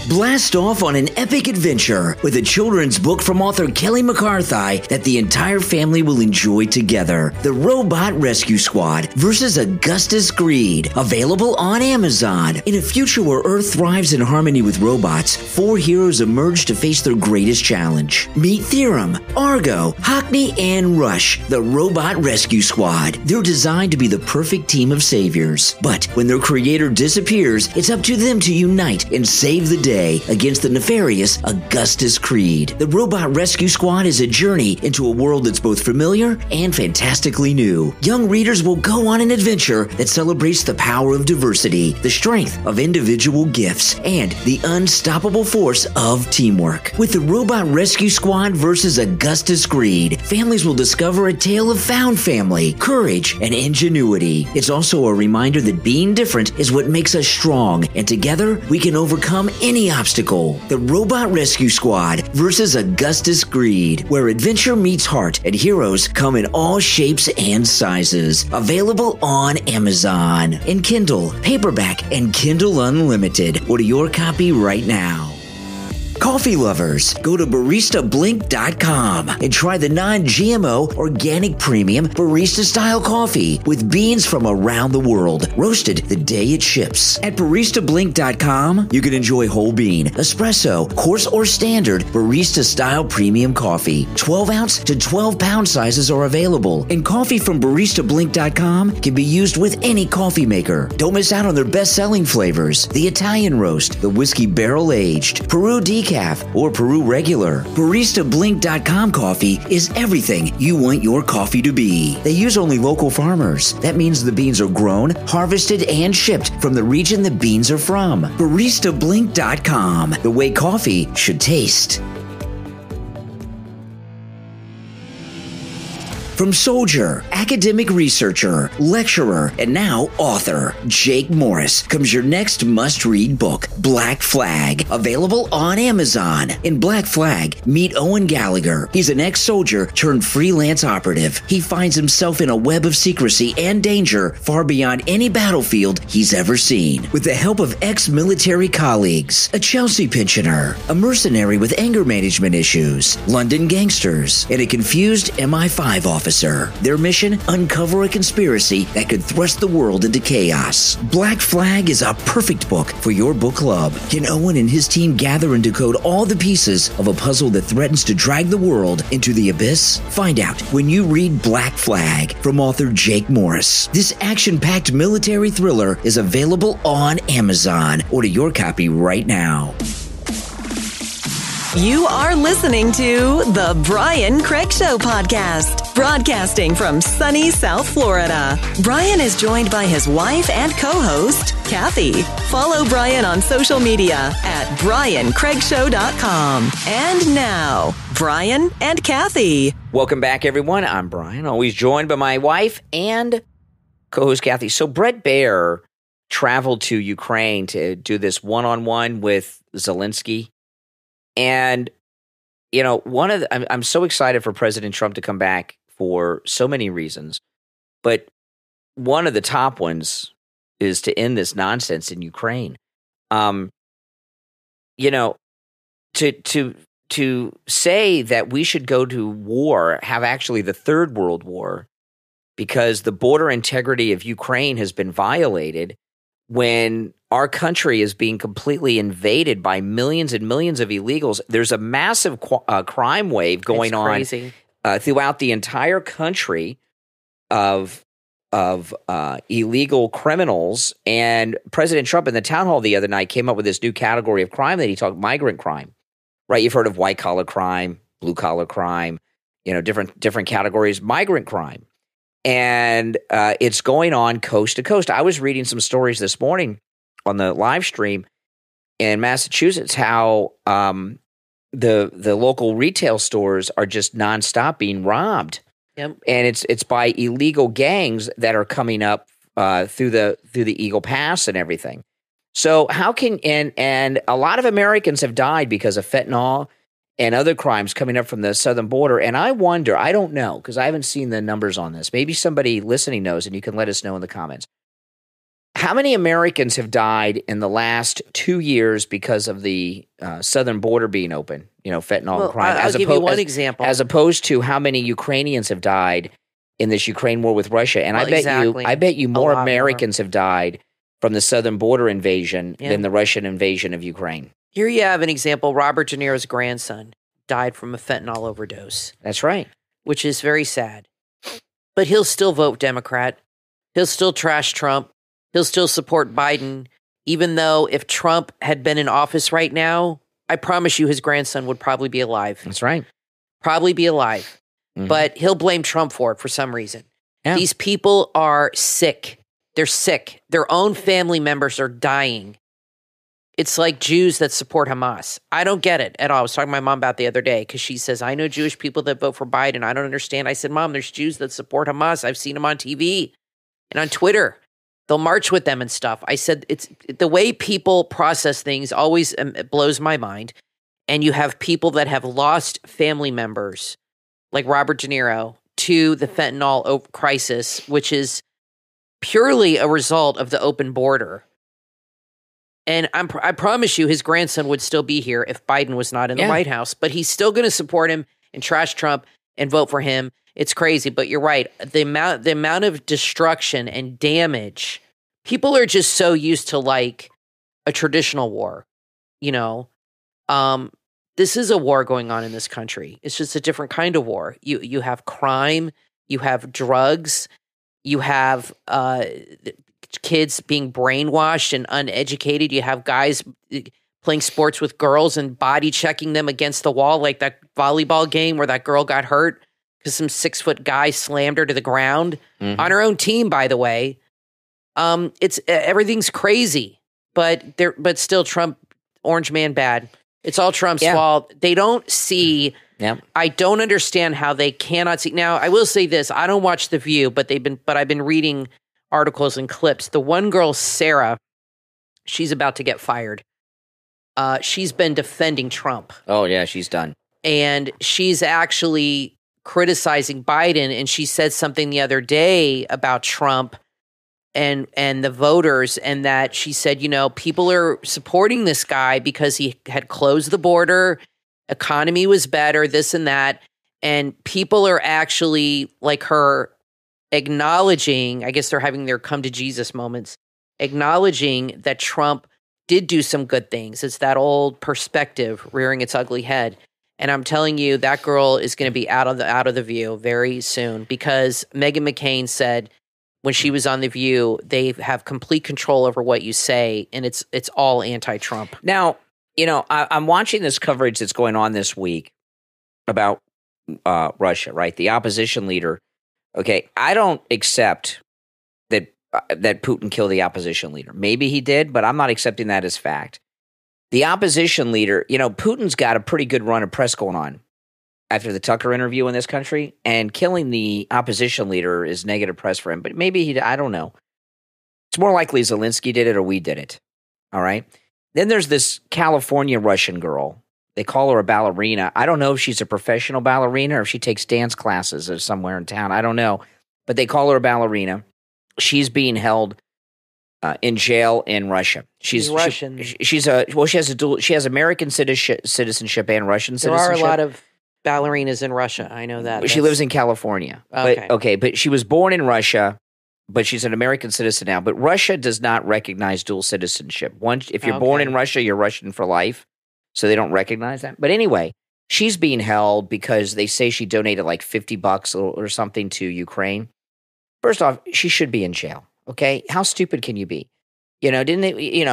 Blast off on an epic adventure with a children's book from author Kelly McCarthy that the entire family will enjoy together. The Robot Rescue Squad versus Augustus Greed. Available on Amazon. In a future where Earth thrives in harmony with robots, 4 heroes emerge to face their greatest challenge. Meet Theorem, Argo, Hockney, and Rush, the Robot Rescue Squad. They're designed to be the perfect team of saviors. But when their creator disappears, it's up to them to unite and save the day against the nefarious Augustus Greed. The Robot Rescue Squad is a journey into a world that's both familiar and fantastically new. Young readers will go on an adventure that celebrates the power of diversity, the strength of individual gifts, and the unstoppable force of teamwork. With the Robot Rescue Squad versus Augustus Greed, families will discover a tale of found family, courage, and ingenuity. It's also a reminder that being different is what makes us strong, and together we can overcome any obstacle. The Robot Rescue Squad versus Augustus Greed, where adventure meets heart and heroes come in all shapes and sizes. Available on Amazon in Kindle, paperback, and Kindle Unlimited. Order your copy right now. Coffee lovers, go to baristablink.com and try the non-GMO organic premium barista-style coffee with beans from around the world, roasted the day it ships. At baristablink.com, you can enjoy whole bean, espresso, coarse or standard barista-style premium coffee. 12-ounce to 12-pound sizes are available, and coffee from baristablink.com can be used with any coffee maker. Don't miss out on their best-selling flavors: the Italian roast, the whiskey barrel-aged, Peru decaf, or Peru regular. BaristaBlink.com coffee is everything you want your coffee to be. They use only local farmers. That means the beans are grown, harvested, and shipped from the region the beans are from. BaristaBlink.com, the way coffee should taste. From soldier, academic researcher, lecturer, and now author, Jake Morris, comes your next must-read book, Black Flag, available on Amazon. In Black Flag, meet Owen Gallagher. He's an ex-soldier turned freelance operative. He finds himself in a web of secrecy and danger far beyond any battlefield he's ever seen. With the help of ex-military colleagues, a Chelsea pensioner, a mercenary with anger management issues, London gangsters, and a confused MI5 officer. Their mission? Uncover a conspiracy that could thrust the world into chaos. Black Flag is a perfect book for your book club. Can Owen and his team gather and decode all the pieces of a puzzle that threatens to drag the world into the abyss? Find out when you read Black Flag from author Jake Morris. This action-packed military thriller is available on Amazon. Order your copy right now. You are listening to The Brian Craig Show podcast, broadcasting from sunny South Florida. Brian is joined by his wife and co-host, Kathy. Follow Brian on social media at BrianCraigShow.com. And now, Brian and Kathy. Welcome back, everyone. I'm Brian, always joined by my wife and co-host, Kathy. So Brett Baer traveled to Ukraine to do this one-on-one with Zelensky. And, you know, I'm so excited for President Trump to come back for so many reasons. But one of the top ones is to end this nonsense in Ukraine. You know, to say that we should go to war, have actually the Third World War, because the border integrity of Ukraine has been violated when our country is being completely invaded by millions and millions of illegals. There's a massive crime wave going on throughout the entire country of illegal criminals. And President Trump in the town hall the other night came up with this new category of crime that he talked migrant crime. Right? You've heard of white collar crime, blue collar crime, you know, different categories, migrant crime. And it's going on coast to coast. I was reading some stories this morning on the live stream in Massachusetts how the local retail stores are just nonstop being robbed. Yep. And it's by illegal gangs that are coming up through the Eagle Pass and everything. So how can and a lot of Americans have died because of fentanyl and other crimes coming up from the southern border. And I wonder, I don't know, because I haven't seen the numbers on this. Maybe somebody listening knows, and you can let us know in the comments. How many Americans have died in the last 2 years because of the southern border being open? Fentanyl and crime. I'll give you one example. As opposed to how many Ukrainians have died in this Ukraine war with Russia. And I bet you more Americans have died from the southern border invasion than the Russian invasion of Ukraine. Here you have an example. Robert De Niro's grandson died from a fentanyl overdose. That's right. Which is very sad. But he'll still vote Democrat. He'll still trash Trump. He'll still support Biden, even though if Trump had been in office right now, I promise you his grandson would probably be alive. That's right. Probably be alive. Mm-hmm. But he'll blame Trump for it for some reason. Yeah. These people are sick. They're sick. Their own family members are dying. It's like Jews that support Hamas. I don't get it at all. I was talking to my mom about the other day because she says, I know Jewish people that vote for Biden. I don't understand. I said, Mom, there's Jews that support Hamas. I've seen them on TV and on Twitter. They'll march with them and stuff. I said, it's the way people process things always blows my mind. And you have people that have lost family members, like Robert De Niro, to the fentanyl crisis, which is purely a result of the open border. And I promise you his grandson would still be here if Biden was not in the White House. But he's still going to support him and trash Trump and vote for him. It's crazy, but you're right. The amount of destruction and damage, people are just so used to like a traditional war, This is a war going on in this country. It's just a different kind of war. You have crime, you have drugs, you have kids being brainwashed and uneducated. You have guys playing sports with girls and body checking them against the wall, like that volleyball game where that girl got hurt because some 6-foot guy slammed her to the ground on her own team, by the way. It's everything's crazy, but still Trump, orange man bad. It's all Trump's fault. They don't see. Yeah. I don't understand how they cannot see. Now, I will say this. I don't watch The View, but I've been reading articles and clips. The one girl, Sarah, she's about to get fired. She's been defending Trump. Oh, yeah, she's done. And she's actually criticizing Biden, and she said something the other day about Trump and the voters, and that she said, people are supporting this guy because he had closed the border, economy was better, this and that, and people are actually, like her, acknowledging, I guess they're having their come to Jesus moments, acknowledging that Trump did do some good things. It's that old perspective rearing its ugly head. And I'm telling you, that girl is going to be out of the View very soon, because Meghan McCain said when she was on The View, they have complete control over what you say, and it's all anti-Trump. Now, I'm watching this coverage that's going on this week about Russia, right? The opposition leader. Okay, I don't accept that Putin killed the opposition leader. Maybe he did, but I'm not accepting that as fact. The opposition leader, Putin's got a pretty good run of press going on after the Tucker interview in this country, and killing the opposition leader is negative press for him. But maybe I don't know. It's more likely Zelensky did it or we did it. All right. Then there's this California Russian girl. They call her a ballerina. I don't know if she's a professional ballerina or if she takes dance classes or somewhere in town. I don't know. But they call her a ballerina. She's being held in jail in Russia. She's Russian. She has American citizenship and Russian citizenship. There are a lot of ballerinas in Russia. I know that. She lives in California. Okay. But she was born in Russia, but she's an American citizen now. But Russia does not recognize dual citizenship. If you're born in Russia, you're Russian for life. So they don't recognize that. But anyway, she's being held because they say she donated like $50 or something to Ukraine. First off, she should be in jail. Okay, how stupid can you be? Didn't they?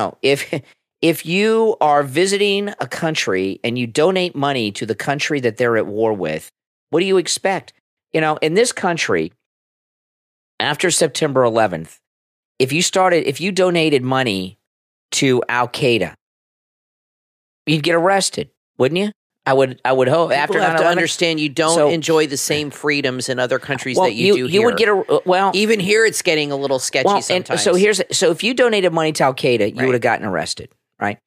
If you are visiting a country and you donate money to the country that they're at war with, what do you expect? In this country, after September 11th, if you donated money to Al Qaeda, you'd get arrested, wouldn't you? I would hope. People after have to understand you don't enjoy the same freedoms in other countries that you do here. You would get even here it's getting a little sketchy sometimes. And so if you donated money to Al Qaeda, you would have gotten arrested, right?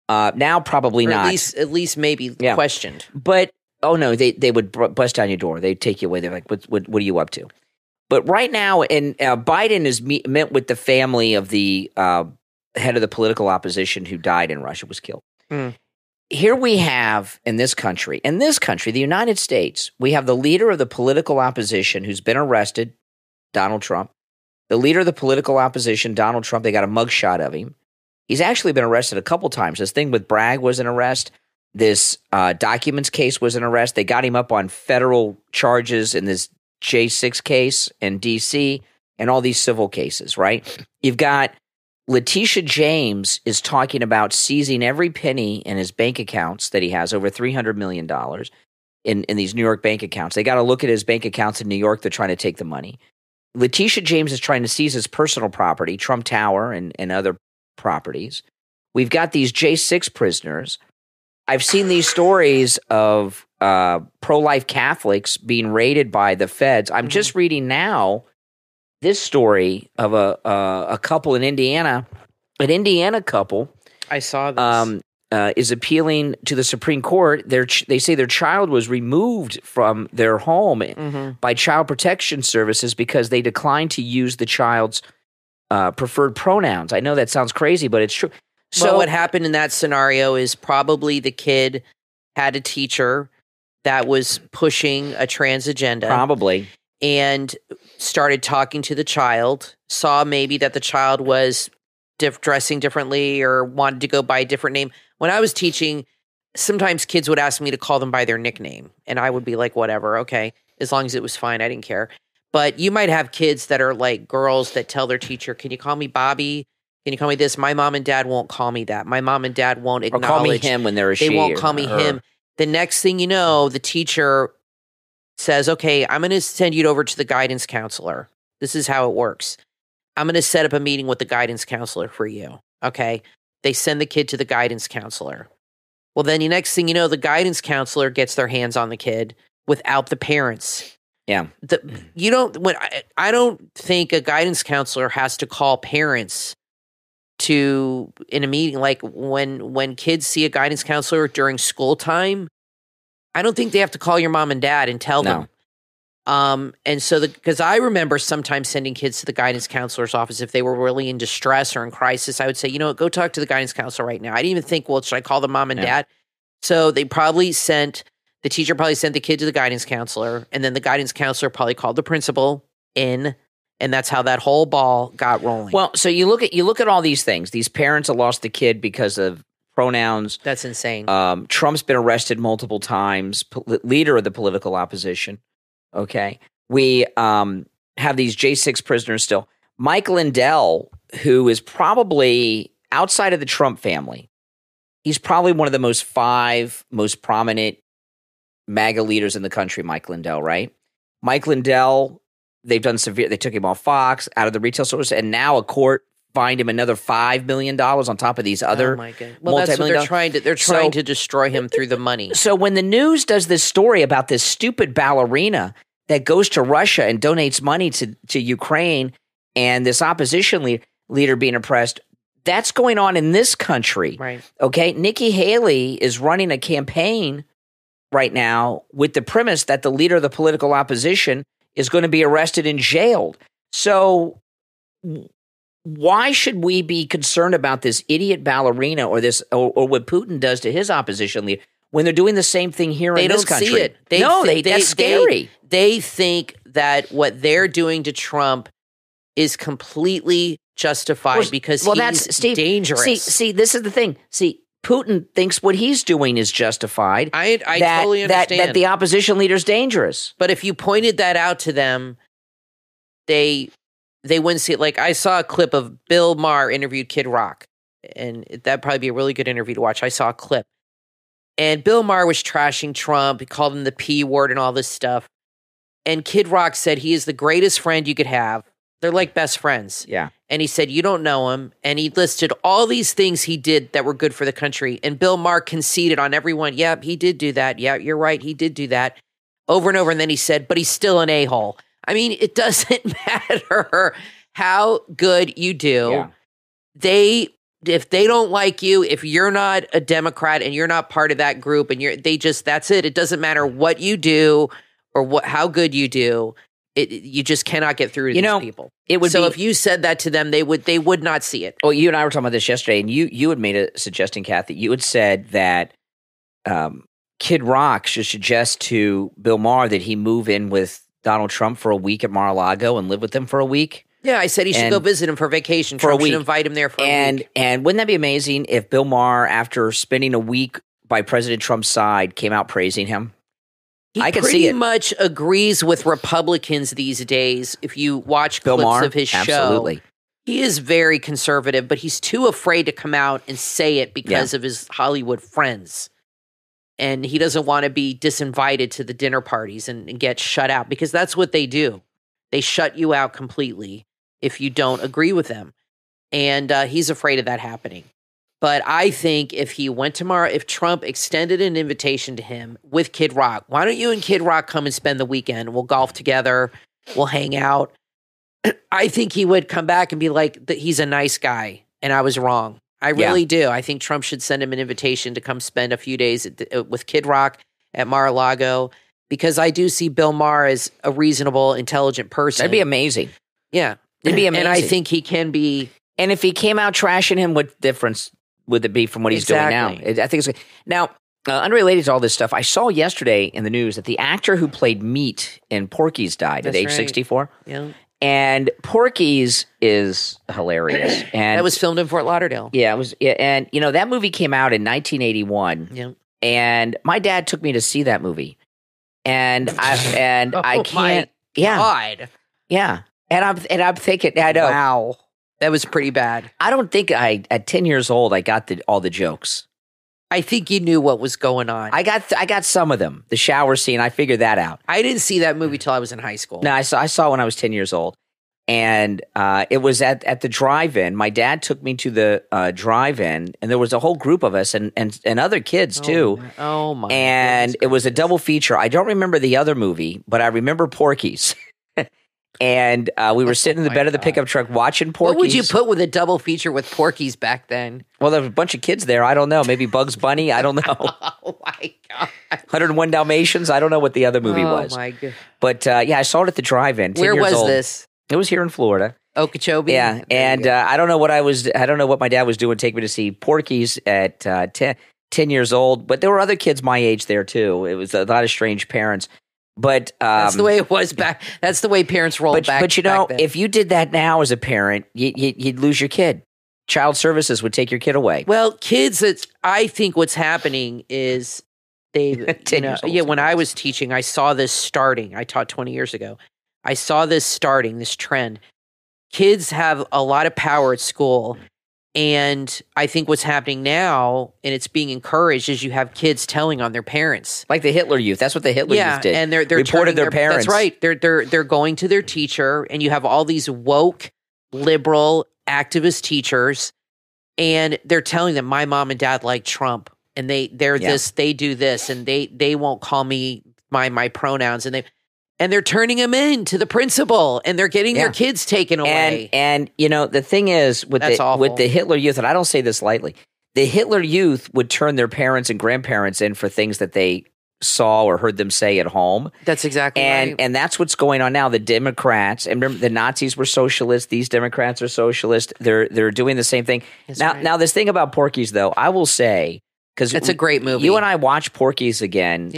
Now probably not. At least maybe questioned. But no, they would bust down your door. They'd take you away. They're like, what are you up to? But right now, and Biden is met with the family of the head of the political opposition who died in Russia, was killed. Here we have in this country, the United States, we have the leader of the political opposition who's been arrested, Donald Trump. The leader of the political opposition, Donald Trump, they got a mugshot of him. He's actually been arrested a couple times. This thing with Bragg was an arrest. This documents case was an arrest. They got him up on federal charges in this J6 case in D.C. and all these civil cases, right? You've got Letitia James is talking about seizing every penny in his bank accounts that he has, over $300 million in these New York bank accounts. They got to look at his bank accounts in New York. They're trying to take the money. Letitia James is trying to seize his personal property, Trump Tower and other properties. We've got these J6 prisoners. I've seen these stories of pro-life Catholics being raided by the feds. I'm just reading now this story of a couple in Indiana. An Indiana couple. I saw this. Is appealing to the Supreme Court. They say their child was removed from their home by Child Protection Services because they declined to use the child's preferred pronouns. I know that sounds crazy, but it's true. So what happened in that scenario is probably the kid had a teacher that was pushing a trans agenda. Probably. And started talking to the child, saw maybe that the child was dressing differently or wanted to go by a different name. When I was teaching, sometimes kids would ask me to call them by their nickname. And I would be like, whatever, okay. As long as it was fine, I didn't care. But you might have kids that are like girls that tell their teacher, can you call me Bobby? Can you call me this? My mom and dad won't call me that. My mom and dad won't acknowledge. Or call me him when they're a she. They won't call me him. The next thing you know, the teacher says, okay, I'm going to send you over to the guidance counselor. This is how it works. I'm going to set up a meeting with the guidance counselor for you. Okay. They send the kid to the guidance counselor. Well, then the next thing you know, the guidance counselor gets their hands on the kid without the parents. Yeah. I don't think a guidance counselor has to call parents in a meeting. Like when kids see a guidance counselor during school time, I don't think they have to call your mom and dad and tell them. And so because I remember sometimes sending kids to the guidance counselor's office if they were really in distress or in crisis, I would say, go talk to the guidance counselor right now. I didn't even think, well, should I call the mom and dad? So the teacher probably sent the kid to the guidance counselor, and then the guidance counselor probably called the principal in, and that's how that whole ball got rolling. Well, so you look at all these things. These parents have lost the kid because of pronouns. That's insane. Trump's been arrested multiple times, leader of the political opposition. Okay. We have these J6 prisoners still. Mike Lindell, who is probably outside of the Trump family, he's probably one of the five most prominent MAGA leaders in the country, Mike Lindell, right? Mike Lindell, they took him off Fox, out of the retail stores, and now a court fined him another $5 million on top of these other Well, that's what they're trying to destroy him through the money. So when the news does this story about this stupid ballerina that goes to Russia and donates money to Ukraine and this opposition leader being oppressed, that's going on in this country. Right. Okay. Nikki Haley is running a campaign right now with the premise that the leader of the political opposition is going to be arrested and jailed. So why should we be concerned about this idiot ballerina or what Putin does to his opposition leader when they're doing the same thing here in this country? They don't see it. That's scary. They think that what they're doing to Trump is completely justified because he's dangerous. See, this is the thing. See, Putin thinks what he's doing is justified. I totally understand. That the opposition leader's dangerous. But if you pointed that out to them, they wouldn't see it. Like I saw a clip of Bill Maher interviewed Kid Rock, and that'd probably be a really good interview to watch. I saw a clip. And Bill Maher was trashing Trump. He called him the P word and all this stuff. And Kid Rock said he is the greatest friend you could have. They're like best friends. Yeah. And he said, you don't know him. And he listed all these things he did that were good for the country. And Bill Maher conceded on everyone. Yeah, he did do that. Yeah, you're right. He did do that over and over. And then he said, but he's still an a-hole. I mean, it doesn't matter how good you do. Yeah. If they don't like you, if you're not a Democrat and you're not part of that group and that's it. It doesn't matter what you do or how good you do. You just cannot get through to these people. It would if you said that to them, they would not see it. Well, you and I were talking about this yesterday, and you had made a suggestion, Kathy. You had said that Kid Rock should suggest to Bill Maher that he move in with Donald Trump for a week at Mar-a-Lago and live with him for a week. Yeah, I said he should go visit him for vacation. Trump should invite him there for a week. And wouldn't that be amazing if Bill Maher, after spending a week by President Trump's side, came out praising him? I can see it. He pretty much agrees with Republicans these days. If you watch clips of his show, absolutely. He is very conservative, but he's too afraid to come out and say it because of his Hollywood friends. And he doesn't want to be disinvited to the dinner parties and get shut out, because that's what they do. They shut you out completely if you don't agree with them. And he's afraid of that happening. But I think if he went tomorrow, if Trump extended an invitation to him with Kid Rock, why don't you and Kid Rock come and spend the weekend? We'll golf together. We'll hang out. I think he would come back and be like, he's a nice guy, and I was wrong. I really do. I think Trump should send him an invitation to come spend a few days with Kid Rock at Mar-a-Lago, because I do see Bill Maher as a reasonable, intelligent person. That'd be amazing. Yeah. It'd be amazing. And I think he can be. And if he came out trashing him, what difference would it be from what he's doing now? I think it's now unrelated to all this stuff. I saw yesterday in the news that the actor who played Meat in Porky's died at age 64. Yeah, and Porky's is hilarious. And that was filmed in Fort Lauderdale. Yeah, it was. Yeah, and that movie came out in 1981. Yeah, and my dad took me to see that movie, and I can't. My God. Yeah, and I'm thinking, I know. Wow. That was pretty bad. I don't think at 10 years old, I got all the jokes. I think you knew what was going on. I got some of them. The shower scene, I figured that out. I didn't see that movie till I was in high school. No, I saw when I was 10 years old. And it was at the drive-in. My dad took me to the drive-in, and there was a whole group of us and other kids too. Oh my! And it was a double feature. I don't remember the other movie, but I remember Porky's. And we were sitting in the bed of the pickup truck watching Porky's. What would you put with a double feature with Porky's back then? Well, there was a bunch of kids there. I don't know. Maybe Bugs Bunny. I don't know. Oh, my God. 101 Dalmatians. I don't know what the other movie was. Oh, my God. But, I saw it at the drive-in. Where was this? It was here in Florida. Okeechobee? Yeah. And I don't know what my dad was doing, take me to see Porky's at 10 years old. But there were other kids my age there, too. It was a lot of strange parents. But that's the way it was back. That's the way parents rolled back. But if you did that now as a parent, you'd lose your kid. Child Services would take your kid away. Well, kids. I think what's happening is they. When I was teaching, I saw this starting. I taught 20 years ago. I saw this starting. This trend. Kids have a lot of power at school. And I think what's happening now, and it's being encouraged, is you have kids telling on their parents, like the Hitler Youth. That's what the Hitler Youth did. And they're reported their parents. That's right. They're going to their teacher, and you have all these woke, liberal, activist teachers, and they're telling them, "My mom and dad like Trump, and they're this, they do this, and they won't call me my pronouns, and they're turning them in to the principal, and they're getting their kids taken away." And the thing is with the Hitler Youth, and I don't say this lightly, the Hitler Youth would turn their parents and grandparents in for things that they saw or heard them say at home. That's exactly right. And that's what's going on now. The Democrats, and remember, the Nazis were socialists. These Democrats are socialist. They're doing the same thing. Now this thing about Porky's, though, I will say, because it's a great movie. You and I watched Porky's again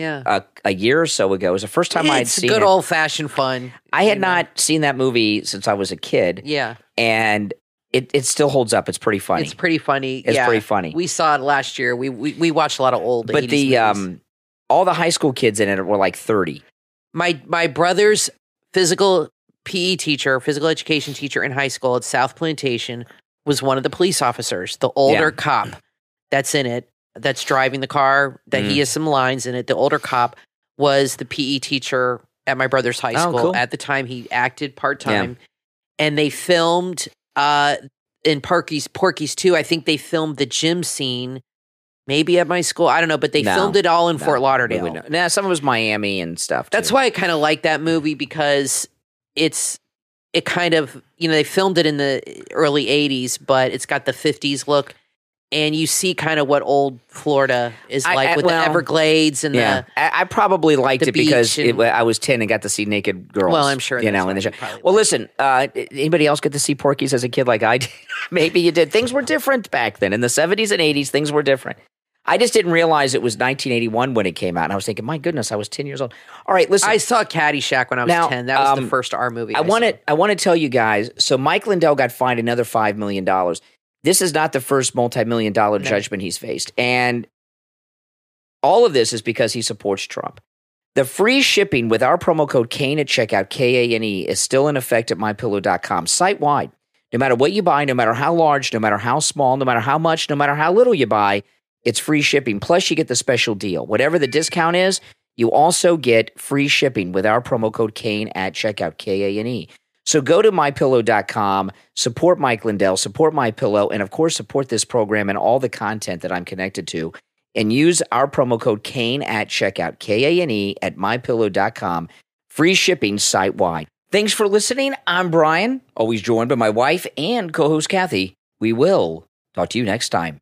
a year or so ago. It was the first time I had seen it. It's good old-fashioned fun. I had not seen that movie since I was a kid. Yeah. And it still holds up. It's pretty funny. It's pretty funny. It's pretty funny. We saw it last year. We watched a lot of old 80s movies. All the high school kids in it were like 30. My brother's physical PE teacher, physical education teacher in high school at South Plantation was one of the police officers, the older cop that's in it. That's driving the car, that he has some lines in it. The older cop was the PE teacher at my brother's high school. Cool. At the time, he acted part-time. Yeah. And they filmed in Porky's 2, I think they filmed the gym scene, maybe at my school. I don't know, but they filmed it all in Fort Lauderdale. Nah, some of it was Miami and stuff, too. That's why I kind of like that movie, because it kind of, they filmed it in the early 80s, but it's got the 50s look. and you see kind of what old Florida is like with the Everglades and the I probably liked it because and, I was 10 and got to see naked girls. Well, I'm sure. In the show. Well, listen, anybody else get to see Porky's as a kid like I did? Maybe you did. Things were different back then. In the 70s and 80s, things were different. I just didn't realize it was 1981 when it came out. And I was thinking, my goodness, I was 10 years old. All right, listen. I saw Caddyshack when I was 10. That was the first R movie I want to tell you guys, so Mike Lindell got fined another $5 million. This is not the first multi-million-dollar judgment he's faced. And all of this is because he supports Trump. The free shipping with our promo code Kane at checkout, Kane, is still in effect at MyPillow.com, site-wide. No matter what you buy, no matter how large, no matter how small, no matter how much, no matter how little you buy, it's free shipping. Plus, you get the special deal. Whatever the discount is, you also get free shipping with our promo code Kane at checkout, Kane. So go to MyPillow.com, support Mike Lindell, support MyPillow, and of course, support this program and all the content that I'm connected to. And use our promo code Kane at checkout, Kane at MyPillow.com. Free shipping site-wide. Thanks for listening. I'm Brian, always joined by my wife and co-host Kathy. We will talk to you next time.